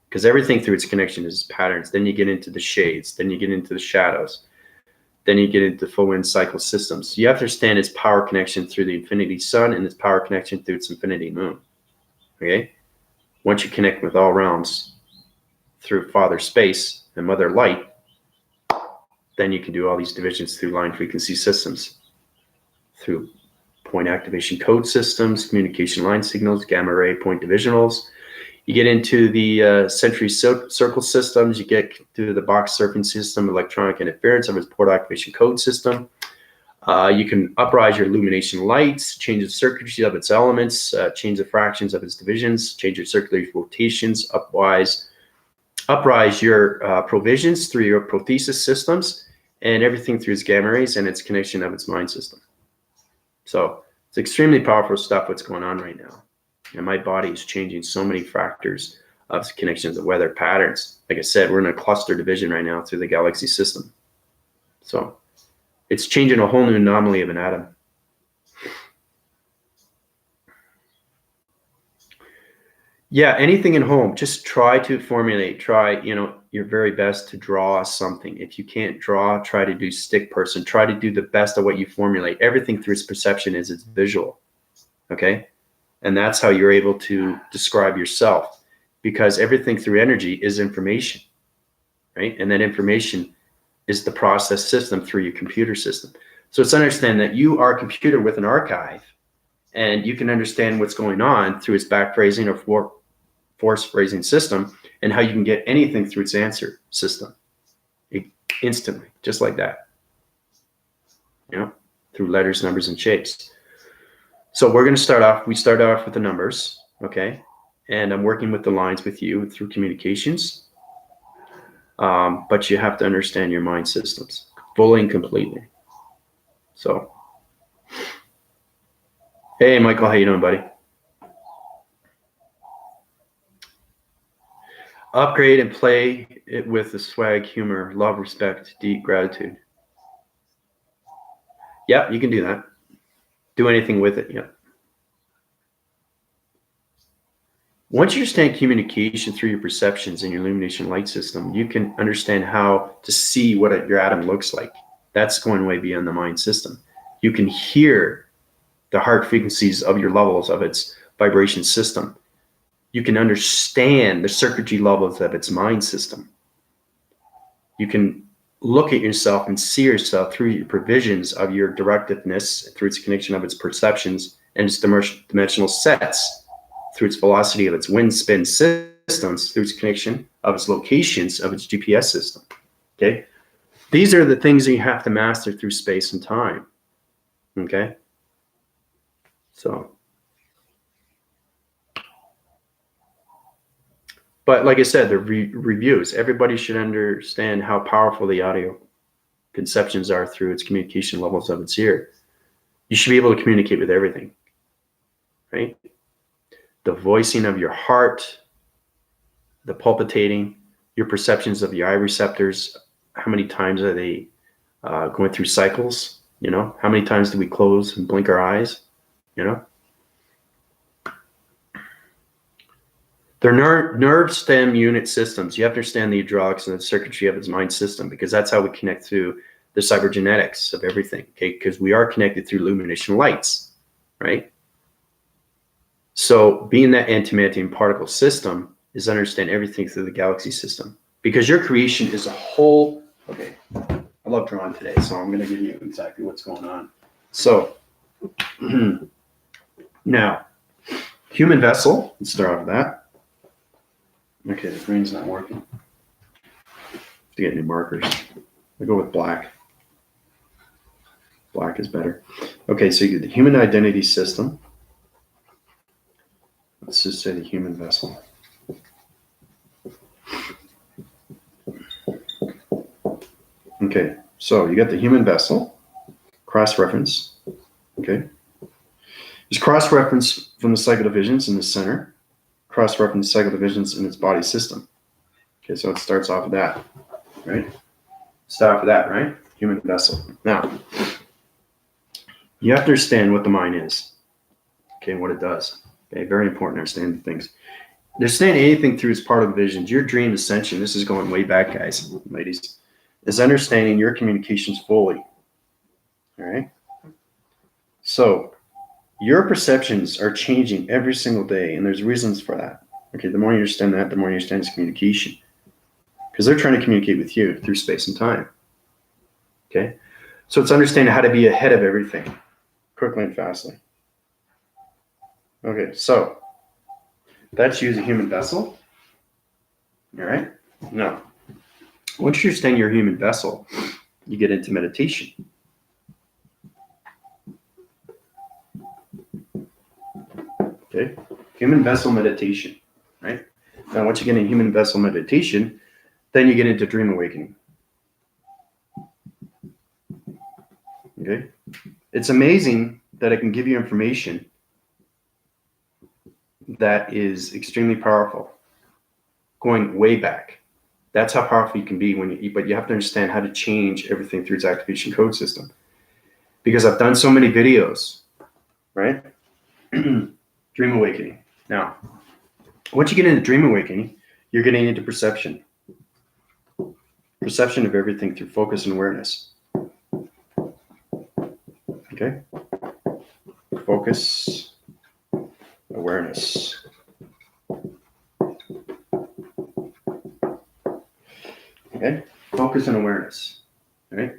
Speaker 1: Because everything through its connection is patterns. Then you get into the shades. Then you get into the shadows. Then you get into full wind cycle systems. You have to understand its power connection through the infinity sun and its power connection through its infinity moon. Okay? Once you connect with all realms through Father Space and Mother Light, then you can do all these divisions through line frequency systems, through point activation code systems, communication line signals, gamma ray point divisionals. You get into the century circle systems. You get to the box surfing system, electronic interference of its port activation code system. You can uprise your illumination lights, change the circuitry of its elements, change the fractions of its divisions, change your circular rotations, uprise your provisions through your prothesis systems, and everything through its gamma rays and its connection of its mind system. So it's extremely powerful stuff what's going on right now. And my body is changing so many factors of connections of weather patterns. Like I said, we're in a cluster division right now through the galaxy system. So it's changing a whole new anomaly of an atom. Yeah, anything in home, just try to formulate, your very best to draw something. If you can't draw, try to do stick person, try to do the best of what you formulate. Everything through its perception is its visual, okay? And that's how you're able to describe yourself, because everything through energy is information, right? And that information is the process system through your computer system. So it's understand that you are a computer with an archive, and you can understand what's going on through its back phrasing or force phrasing system, and how you can get anything through its answer system instantly, just like that, through letters, numbers, and shapes. So we're going to start off, we start off with the numbers, okay? And I'm working with the lines with you through communications. But you have to understand your mind systems fully and completely. So, hey, Michael, how you doing, buddy? Upgrade and play it with the swag, humor, love, respect, deep gratitude. Yeah, you can do that. Do anything with it, yeah. Once you understand communication through your perceptions and your illumination light system, you can understand how to see what your atom looks like. That's going way beyond the mind system. You can hear the heart frequencies of your levels of its vibration system. You can understand the circuitry levels of its mind system. You can look at yourself and see yourself through your provisions of your directiveness, through its connection of its perceptions and its dimensional sets, through its velocity of its wind spin systems, through its connection of its locations of its GPS system. Okay? These are the things that you have to master through space and time. Okay? So, but like I said, the reviews, everybody should understand how powerful the audio conceptions are through its communication levels of its ear. You should be able to communicate with everything, right? The voicing of your heart, the palpitating, your perceptions of your eye receptors, how many times are they going through cycles? How many times do we close and blink our eyes? They're nerve stem unit systems. You have to understand the hydraulics and the circuitry of its mind system, because that's how we connect through the cybergenetics of everything, okay? Because we are connected through illumination lights, right? So being that antimatter particle system is understand everything through the galaxy system, because your creation is a whole, okay, I love drawing today, so I'm going to give you exactly what's going on. So now, human vessel, let's start off with that. Okay, the green's not working. To get new markers, I go with black. Black is better. Okay, so you get the human identity system. Let's just say the human vessel. Okay, so you got the human vessel, cross-reference. Okay, there's cross-reference from the cycle divisions in the center, cross-reference cycle divisions in its body system. Okay, so it starts off with that, right? Start with that, right? Human vessel. Now, you have to understand what the mind is, okay, and what it does. Okay, very important to understand things. Understand anything through its part of the visions. Your dream ascension, this is going way back, guys, ladies, is understanding your communications fully. All right? So, your perceptions are changing every single day, and there's reasons for that. Okay, the more you understand that, the more you understand its communication. Because they're trying to communicate with you through space and time. Okay? So it's understanding how to be ahead of everything, quickly and fastly. Okay, so that's you as a human vessel. All right? Now, once you understand your human vessel, you get into meditation. Okay? Human vessel meditation, right? Now, once you get into human vessel meditation, then you get into dream awakening. Okay? It's amazing that I can give you information that is extremely powerful, going way back. That's how powerful you can be but you have to understand how to change everything through its activation code system. Because I've done so many videos, right? Dream awakening. Now, once you get into dream awakening, you're getting into perception. Perception of everything through focus and awareness. Okay? Focus, awareness. Okay, focus and awareness. All right.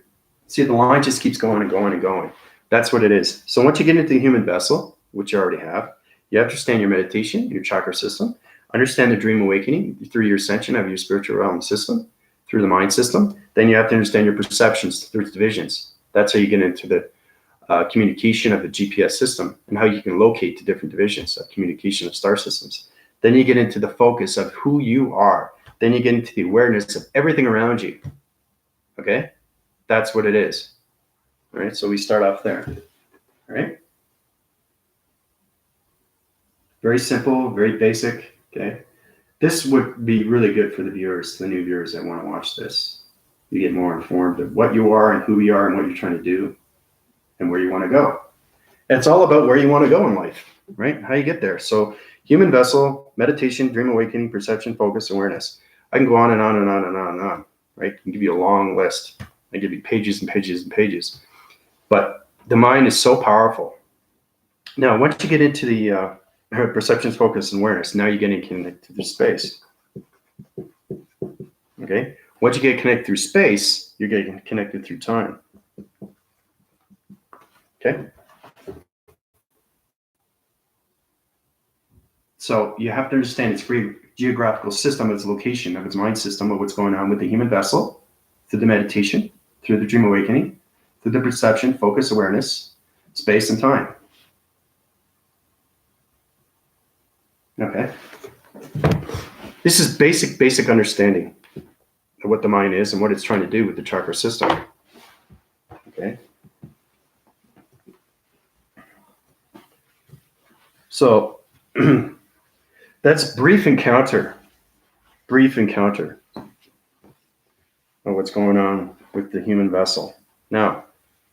Speaker 1: See, the line just keeps going and going and going. That's what it is. So once you get into the human vessel, which you already have, you understand your meditation, your chakra system, understand the dream awakening through your ascension of your spiritual realm system, through the mind system. Then you have to understand your perceptions through its divisions. That's how you get into the communication of the GPS system and how you can locate the different divisions of communication of star systems. Then you get into the focus of who you are. Then you get into the awareness of everything around you. Okay? That's what it is. All right, so we start off there. All right? Very simple, very basic. Okay? This would be really good for the viewers, the new viewers that want to watch this. You get more informed of what you are and who you are and what you're trying to do and where you want to go. It's all about where you want to go in life, right? How you get there. So human vessel, meditation, dream awakening, perception, focus, awareness. I can go on and on and on and on and on, right? I can give you a long list. I give you pages and pages and pages. But the mind is so powerful. Now, once you get into the perception, focus, and awareness, now you're getting connected to space. Okay? Once you get connected through space, you're getting connected through time. Okay? So you have to understand its geographical system, its location of its mind system, of what's going on with the human vessel, through the meditation, through the dream awakening, through the perception, focus, awareness, space, and time. Okay. This is basic understanding of what the mind is and what it's trying to do with the chakra system. Okay. So that's brief encounter of what's going on with the human vessel. Now,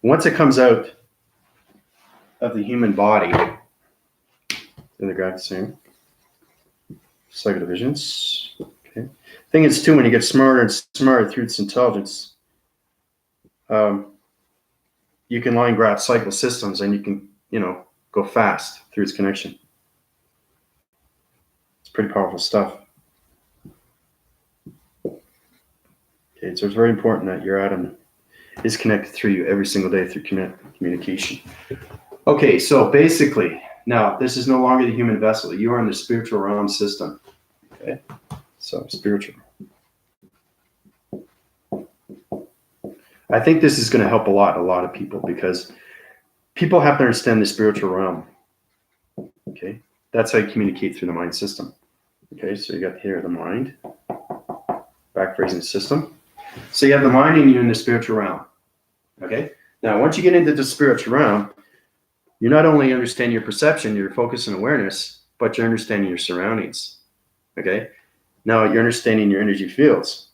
Speaker 1: once it comes out of the human body, in the graph same cycle divisions. Okay. Thing is too, when you get smarter and smarter through its intelligence, you can line graph cycle systems and you can, go fast through its connection. It's pretty powerful stuff. Okay, so it's very important that your atom is connected through you every single day through communication. Okay, so basically, now this is no longer the human vessel. You are in the spiritual realm system. Okay, so spiritual. I think this is going to help a lot of people, because people have to understand the spiritual realm. Okay, that's how you communicate through the mind system. Okay, so you got here the mind, back phrasing system. So you have the mind and you're in the spiritual realm. Okay, now once you get into the spiritual realm, you not only understand your perception, your focus and awareness, but you're understanding your surroundings. Okay, now you're understanding your energy fields.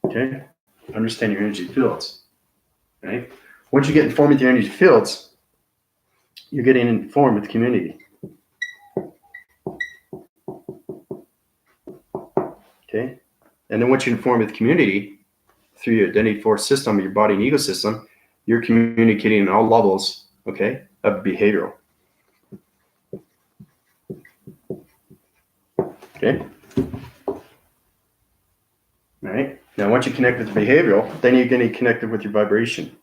Speaker 1: Okay, understand your energy fields. Okay, once you get informed with your energy fields, you're getting informed with community. Okay, and then once you inform with community through your identity force system, your body and ego system, you're communicating on all levels, okay, of behavioral. Okay. All right. Now, once you connect with the behavioral, then you're getting connected with your vibration.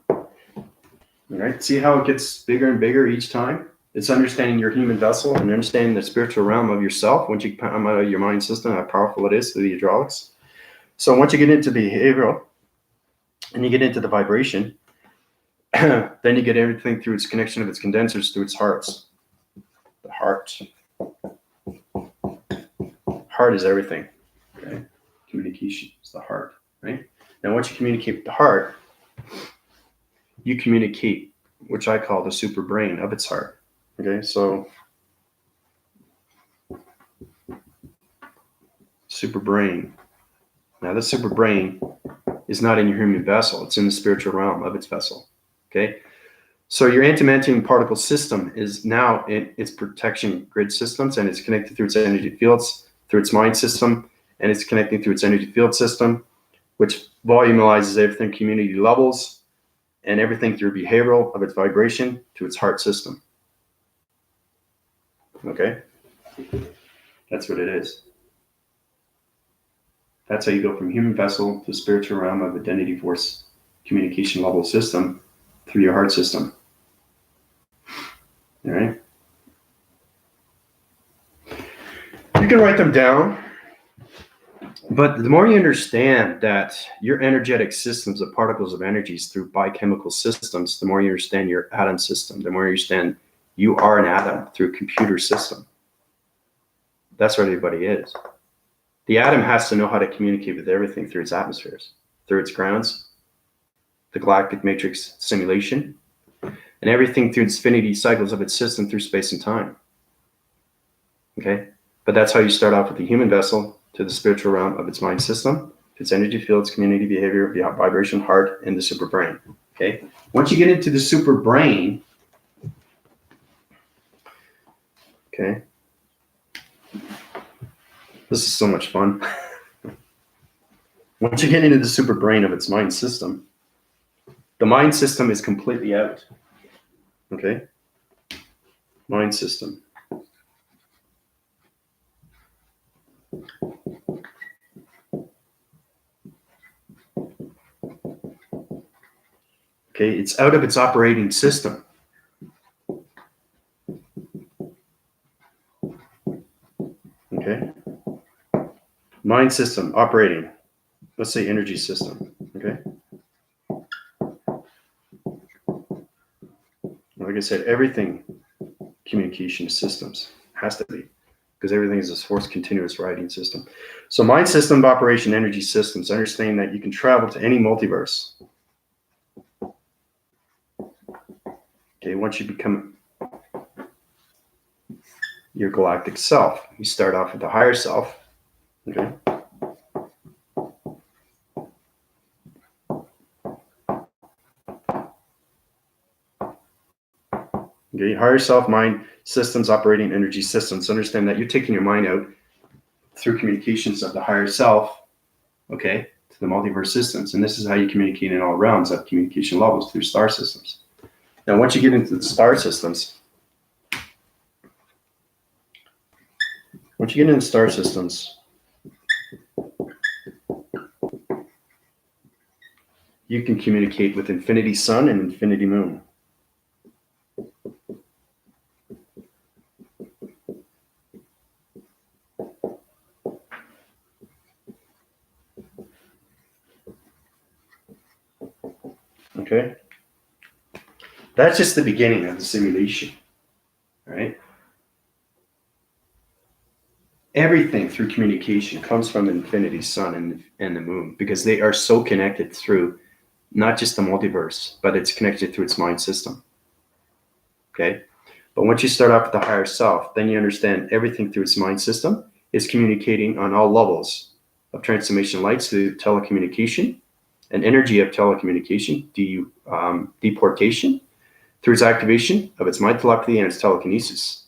Speaker 1: All right. See how it gets bigger and bigger each time? It's understanding your human vessel and understanding the spiritual realm of yourself. Once you come out of your mind system, how powerful it is through the hydraulics. So once you get into behavioral and you get into the vibration, then you get everything through its connection of its condensers through its hearts. The heart. Heart is everything. Okay. Communication is the heart, right? Now, once you communicate with the heart, you communicate, which I call the super brain of its heart. Okay, so super brain. Now, the super brain is not in your human vessel. It's in the spiritual realm of its vessel. Okay, so your antimatter particle system is now in its protection grid systems, and it's connected through its energy fields through its mind system, and it's connecting through its energy field system, which volumizes everything community levels and everything through behavioral of its vibration to its heart system. Okay? That's what it is. That's how you go from human vessel to spiritual realm of identity force communication level system through your heart system. All right? You can write them down, but the more you understand that your energetic systems of particles of energies through biochemical systems, the more you understand your atom system, the more you understand you are an atom through a computer system. That's what everybody is. The atom has to know how to communicate with everything through its atmospheres, through its grounds, the galactic matrix simulation, and everything through its infinity cycles of its system through space and time. Okay? But that's how you start off with the human vessel to the spiritual realm of its mind system, its energy fields, community behavior, vibration, heart, and the super brain. Okay? Once you get into the super brain, okay, this is so much fun. Once you get into the super brain of its mind system, the mind system is completely out. Okay? Mind system. Okay, it's out of its operating system. Okay? Mind system, operating. Let's say energy system. Okay? Like I said, everything communication systems has to be, because everything is this force continuous writing system. So mind system of operation energy systems, understanding that you can travel to any multiverse. Okay, once you become your galactic self, you start off with the higher self. Okay. Okay, higher self, mind systems, operating energy systems. Understand that you're taking your mind out through communications of the higher self, okay, to the multiverse systems. And this is how you communicate in all realms of communication levels through star systems. Now, once you get into the star systems, you can communicate with infinity sun and infinity moon. Okay? That's just the beginning of the simulation, right? Everything through communication comes from infinity sun and the moon, because they are so connected through not just the multiverse, but it's connected through its mind system. Okay? But once you start off with the higher self, then you understand everything through its mind system is communicating on all levels of transformation lights through telecommunication and energy of telecommunication, deportation, through its activation of its mind telepathy and its telekinesis.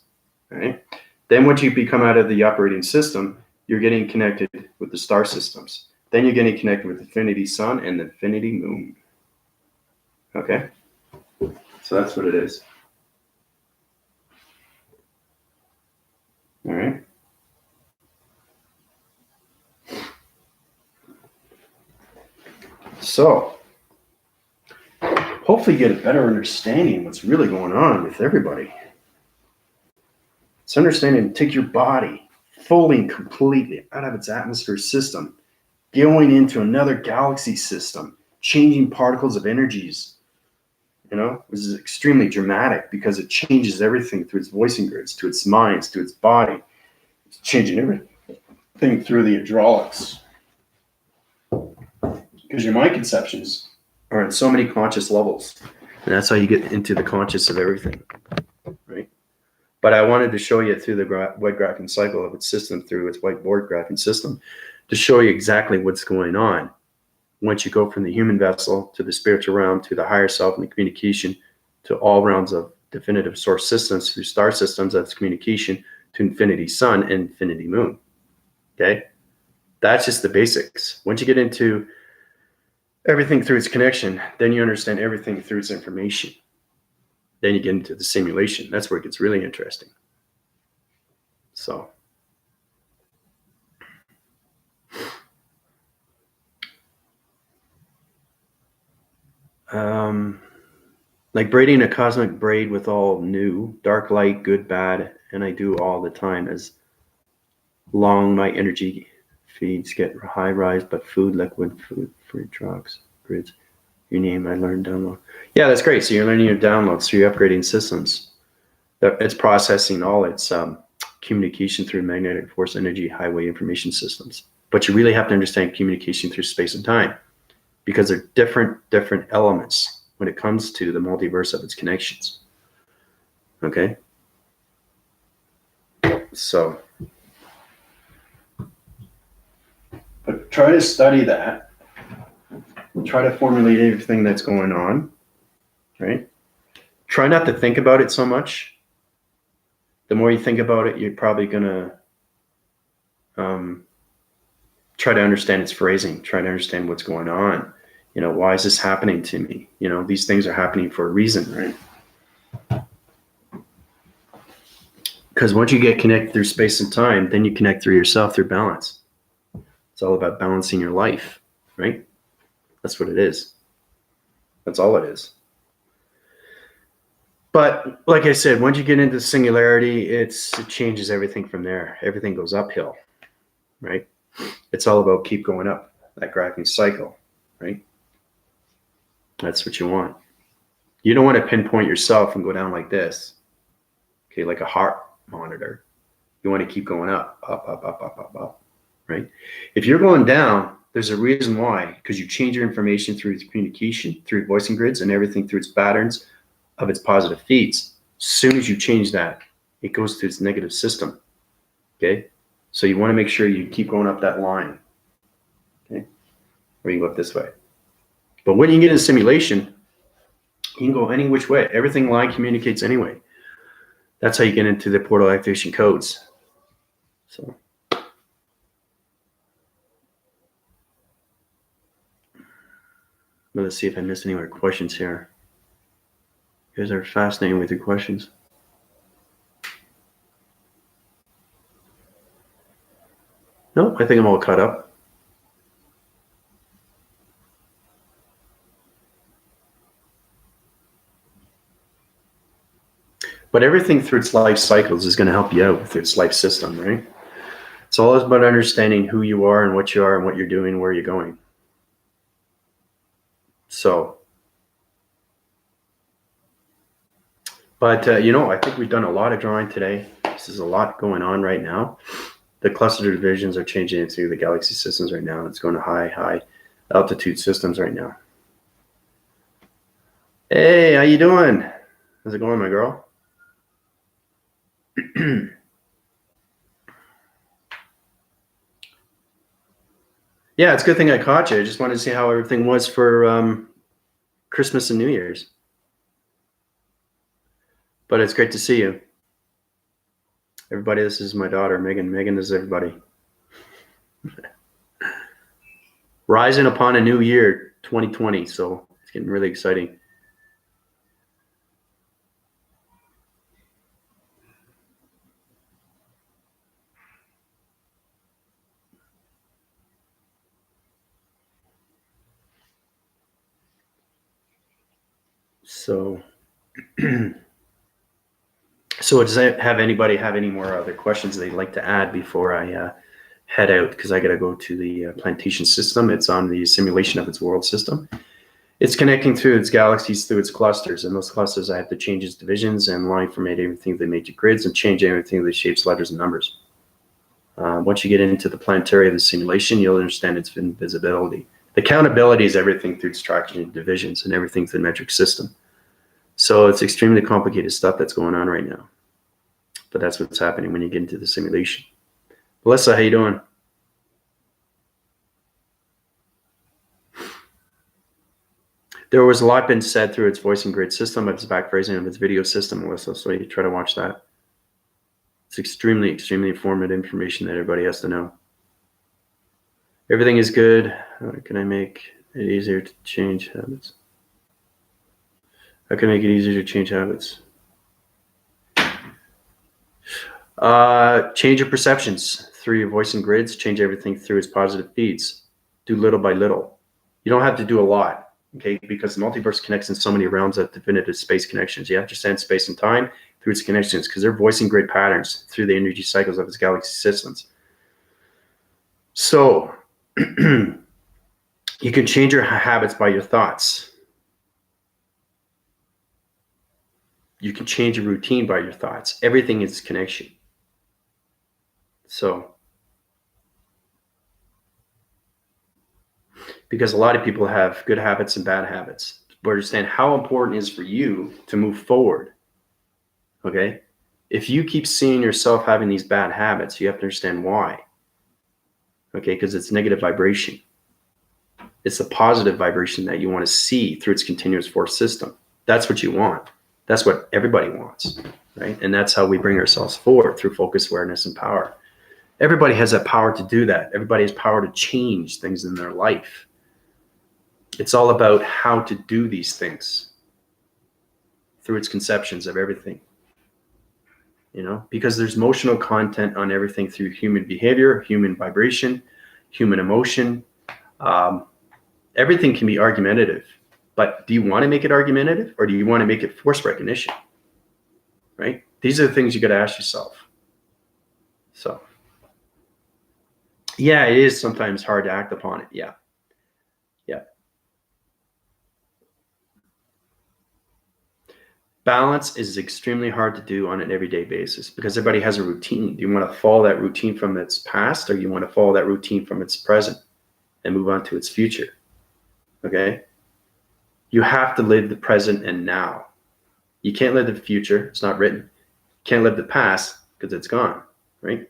Speaker 1: All right? Then once you become out of the operating system, you're getting connected with the star systems. Then you're getting connected with infinity sun and the infinity moon. Okay? So that's what it is. All right? So, hopefully you get a better understanding of what's really going on with everybody. It's understanding, take your body fully and completely out of its atmosphere system, going into another galaxy system, changing particles of energies. You know, this is extremely dramatic because it changes everything through its voicing grids, to its minds, to its body. It's changing everything through the hydraulics. Because your mind conceptions are at so many conscious levels. And that's how you get into the conscious of everything, right? But I wanted to show you through the white graphing cycle of its system, through its whiteboard graphing system, to show you exactly what's going on once you go from the human vessel to the spiritual realm, to the higher self and the communication, to all realms of definitive source systems, through star systems, that's communication, to infinity sun and infinity moon. Okay. That's just the basics. Once you get into everything through its connection, then you understand everything through its information. Then you get into the simulation. That's where it gets really interesting. So, like braiding a cosmic braid with all new, dark light, good, bad, and I do all the time as long my energy feeds get high rise, but food, liquid, food, free drugs, grids, you name, I learned download. Yeah, that's great. So you're learning your downloads, so you're upgrading systems. It's processing all its communication through magnetic force energy highway information systems. But you really have to understand communication through space and time, because they're different elements when it comes to the multiverse of its connections. Okay? So, but try to study that. Try to formulate everything that's going on, right? Try not to think about it so much. The more you think about it, you're probably going to try to understand its phrasing, try to understand what's going on. You know, why is this happening to me? You know, these things are happening for a reason, right? Because once you get connected through space and time, then you connect through yourself through balance. It's all about balancing your life, right? That's what it is. That's all it is. But like I said, once you get into singularity, it changes everything from there. Everything goes uphill, right? It's all about keep going up, that graphing cycle, right? That's what you want. You don't want to pinpoint yourself and go down like this, okay, like a heart monitor. You want to keep going up, right? If you're going down, there's a reason why, because you change your information through its communication, through voicing grids and everything through its patterns of its positive feeds. As soon as you change that, it goes to its negative system, okay? So you want to make sure you keep going up that line, okay? Or you go up this way. But when you get in simulation, you can go any which way. Everything line communicates anyway. That's how you get into the portal activation codes. So, let's see if I missed any more questions here. You guys are fascinating with your questions. No, I think I'm all caught up. But everything through its life cycles is going to help you out with its life system, right? It's all about understanding who you are and what you're doing, where you're going. So, but you know, I think we've done a lot of drawing today. This is a lot going on right now. The cluster divisions are changing into the galaxy systems right now. It's going to high altitude systems right now. Hey, how you doing? How's it going, my girl? Yeah, it's a good thing I caught you. I just wanted to see how everything was for Christmas and New Year's. But it's great to see you. Everybody, this is my daughter, Megan. Megan is everybody. Rising upon a new year, 2020. So it's getting really exciting. So, so does anybody have any more other questions they'd like to add before I head out? Because I got to go to the plantation system. It's on the simulation of its world system. It's connecting through its galaxies, through its clusters. And those clusters, I have to change its divisions and line format everything they made to grids and change everything the shapes, letters, and numbers. Once you get into the planetary of the simulation, you'll understand its invisibility. The countability is everything through its traction and divisions and everything through the metric system. So it's extremely complicated stuff that's going on right now. But that's what's happening when you get into the simulation. Melissa, how you doing? There was a lot been said through its voicing grid system, its backphrasing of its video system, Melissa, so you try to watch that. It's extremely informative information that everybody has to know. Everything is good. How can I make it easier to change habits? How can I make it easier to change habits? Change your perceptions through your voice and grids. Change everything through its positive feeds. Do little by little. You don't have to do a lot, okay? Because the multiverse connects in so many realms of definitive space connections. You have to understand space and time through its connections because they're voicing grid patterns through the energy cycles of its galaxy systems. So you can change your habits by your thoughts. You can change your routine by your thoughts. Everything is connection. So, because a lot of people have good habits and bad habits, but understand how important it is for you to move forward. Okay? If you keep seeing yourself having these bad habits, you have to understand why. Okay? Because it's negative vibration. It's a positive vibration that you want to see through its continuous force system. That's what you want. That's what everybody wants, right? And that's how we bring ourselves forward through focus, awareness, and power. Everybody has that power to do that. Everybody has power to change things in their life. It's all about how to do these things through its conceptions of everything, you know, because there's emotional content on everything through human behavior, human vibration, human emotion. Everything can be argumentative, but do you want to make it argumentative or do you want to make it force recognition? Right? These are the things you got to ask yourself. So, yeah, it is sometimes hard to act upon it. Yeah. Yeah. Balance is extremely hard to do on an everyday basis because everybody has a routine. Do you want to follow that routine from its past or you want to follow that routine from its present and move on to its future? Okay? You have to live the present and now. You can't live the future. It's not written. You can't live the past because it's gone, right?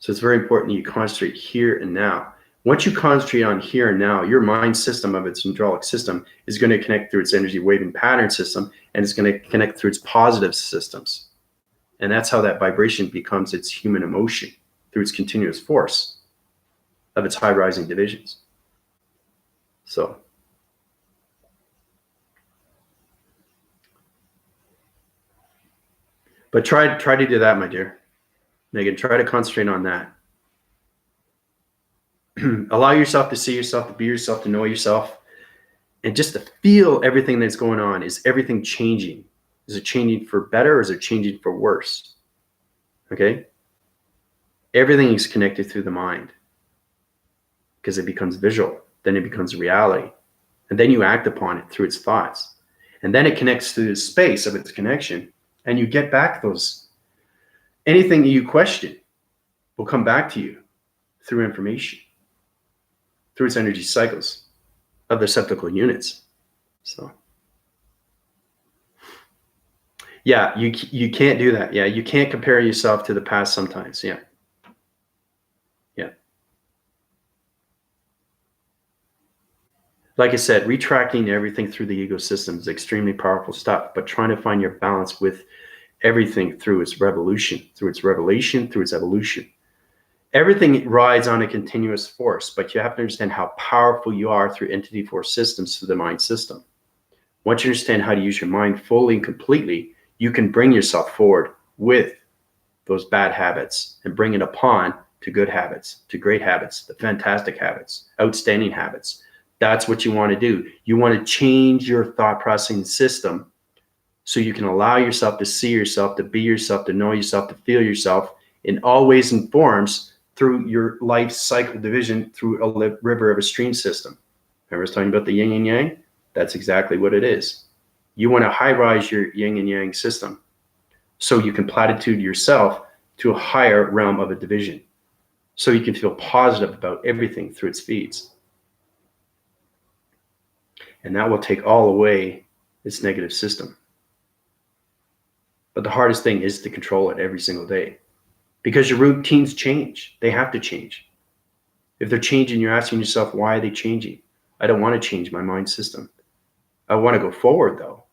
Speaker 1: So it's very important you concentrate here and now. Once you concentrate on here and now, your mind system of its hydraulic system is going to connect through its energy waving pattern system, and it's going to connect through its positive systems. And that's how that vibration becomes its human emotion through its continuous force of its high rising divisions. So, but try to do that, my dear Megan. Try to concentrate on that. Allow yourself to see yourself, to be yourself, to know yourself, and just to feel everything that's going on. Is everything changing? Is it changing for better or is it changing for worse? Okay? Everything is connected through the mind because it becomes visual. Then it becomes reality. And then you act upon it through its thoughts. And then it connects to the space of its connection. And you get back those, anything that you question will come back to you through information, through its energy cycles of the receptacle units. So, yeah, you can't do that. Yeah, you can't compare yourself to the past sometimes. Yeah. Yeah. Like I said, retracting everything through the ecosystem is extremely powerful stuff, but trying to find your balance with everything through its revolution, through its revelation, through its evolution. Everything rides on a continuous force, but you have to understand how powerful you are through entity force systems through the mind system. Once you understand how to use your mind fully and completely, you can bring yourself forward with those bad habits and bring it upon to good habits, to great habits, the fantastic habits, outstanding habits. That's what you want to do. You want to change your thought processing system so you can allow yourself to see yourself, to be yourself, to know yourself, to feel yourself in all ways and forms through your life cycle division through a river of a stream system. Remember I was talking about the yin and yang? That's exactly what it is. You want to high rise your yin and yang system so you can platitude yourself to a higher realm of a division so you can feel positive about everything through its feeds. And that will take all away its negative system. But the hardest thing is to control it every single day because your routines change. They have to change. If they're changing, you're asking yourself, why are they changing? I don't want to change my mind system. I want to go forward though,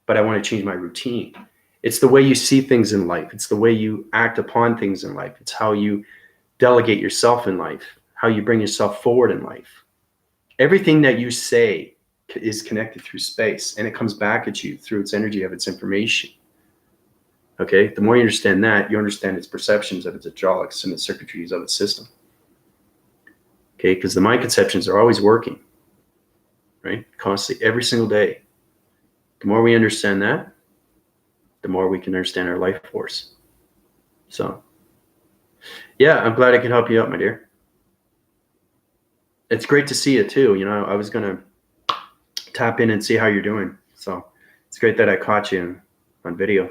Speaker 1: but I want to change my routine. It's the way you see things in life. It's the way you act upon things in life. It's how you delegate yourself in life. how you bring yourself forward in life. Everything that you say is connected through space, and it comes back at you through its energy of its information. Okay, the more you understand that, you understand its perceptions of its hydraulics and its circuitries of its system. Okay, because the mind conceptions are always working, right? Constantly, every single day. The more we understand that, the more we can understand our life force. So, yeah, I'm glad I could help you out, my dear. It's great to see you too. You know, I was going to tap in and see how you're doing. So it's great that I caught you on video.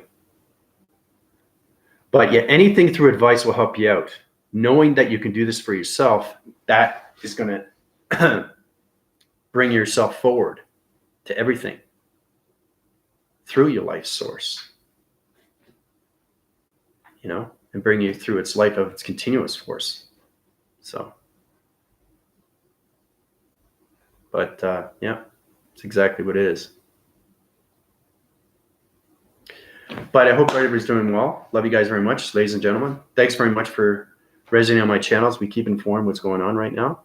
Speaker 1: But yeah, anything through advice will help you out. Knowing that you can do this for yourself, that is going to bring yourself forward to everything through your life source, you know, and bring you through its life of its continuous force. So, but yeah, it's exactly what it is. But I hope everybody's doing well. Love you guys very much, ladies and gentlemen. Thanks very much for resonating on my channels. We keep informed what's going on right now.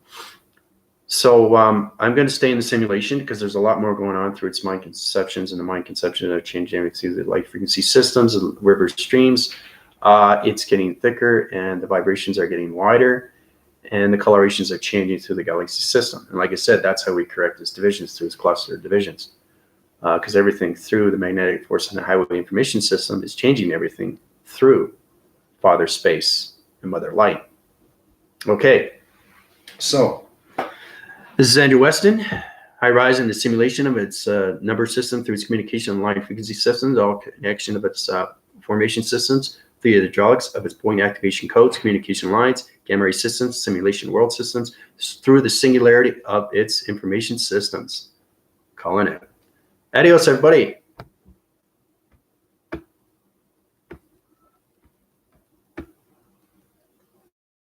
Speaker 1: So I'm going to stay in the simulation because there's a lot more going on through its mind conceptions, and the mind conceptions are changing through the light frequency systems, the river streams. It's getting thicker, and the vibrations are getting wider, and the colorations are changing through the galaxy system. And like I said, that's how we correct its divisions, through its cluster divisions. Because everything through the magnetic force and the highway information system is changing everything through Father Space and Mother Light. Okay, so this is Andrew Weston. High rise in the simulation of its number system through its communication and line frequency systems, all connection of its formation systems, via the hydraulics of its point activation codes, communication lines, gamma ray systems, simulation world systems, through the singularity of its information systems. Calling it. Adios, everybody.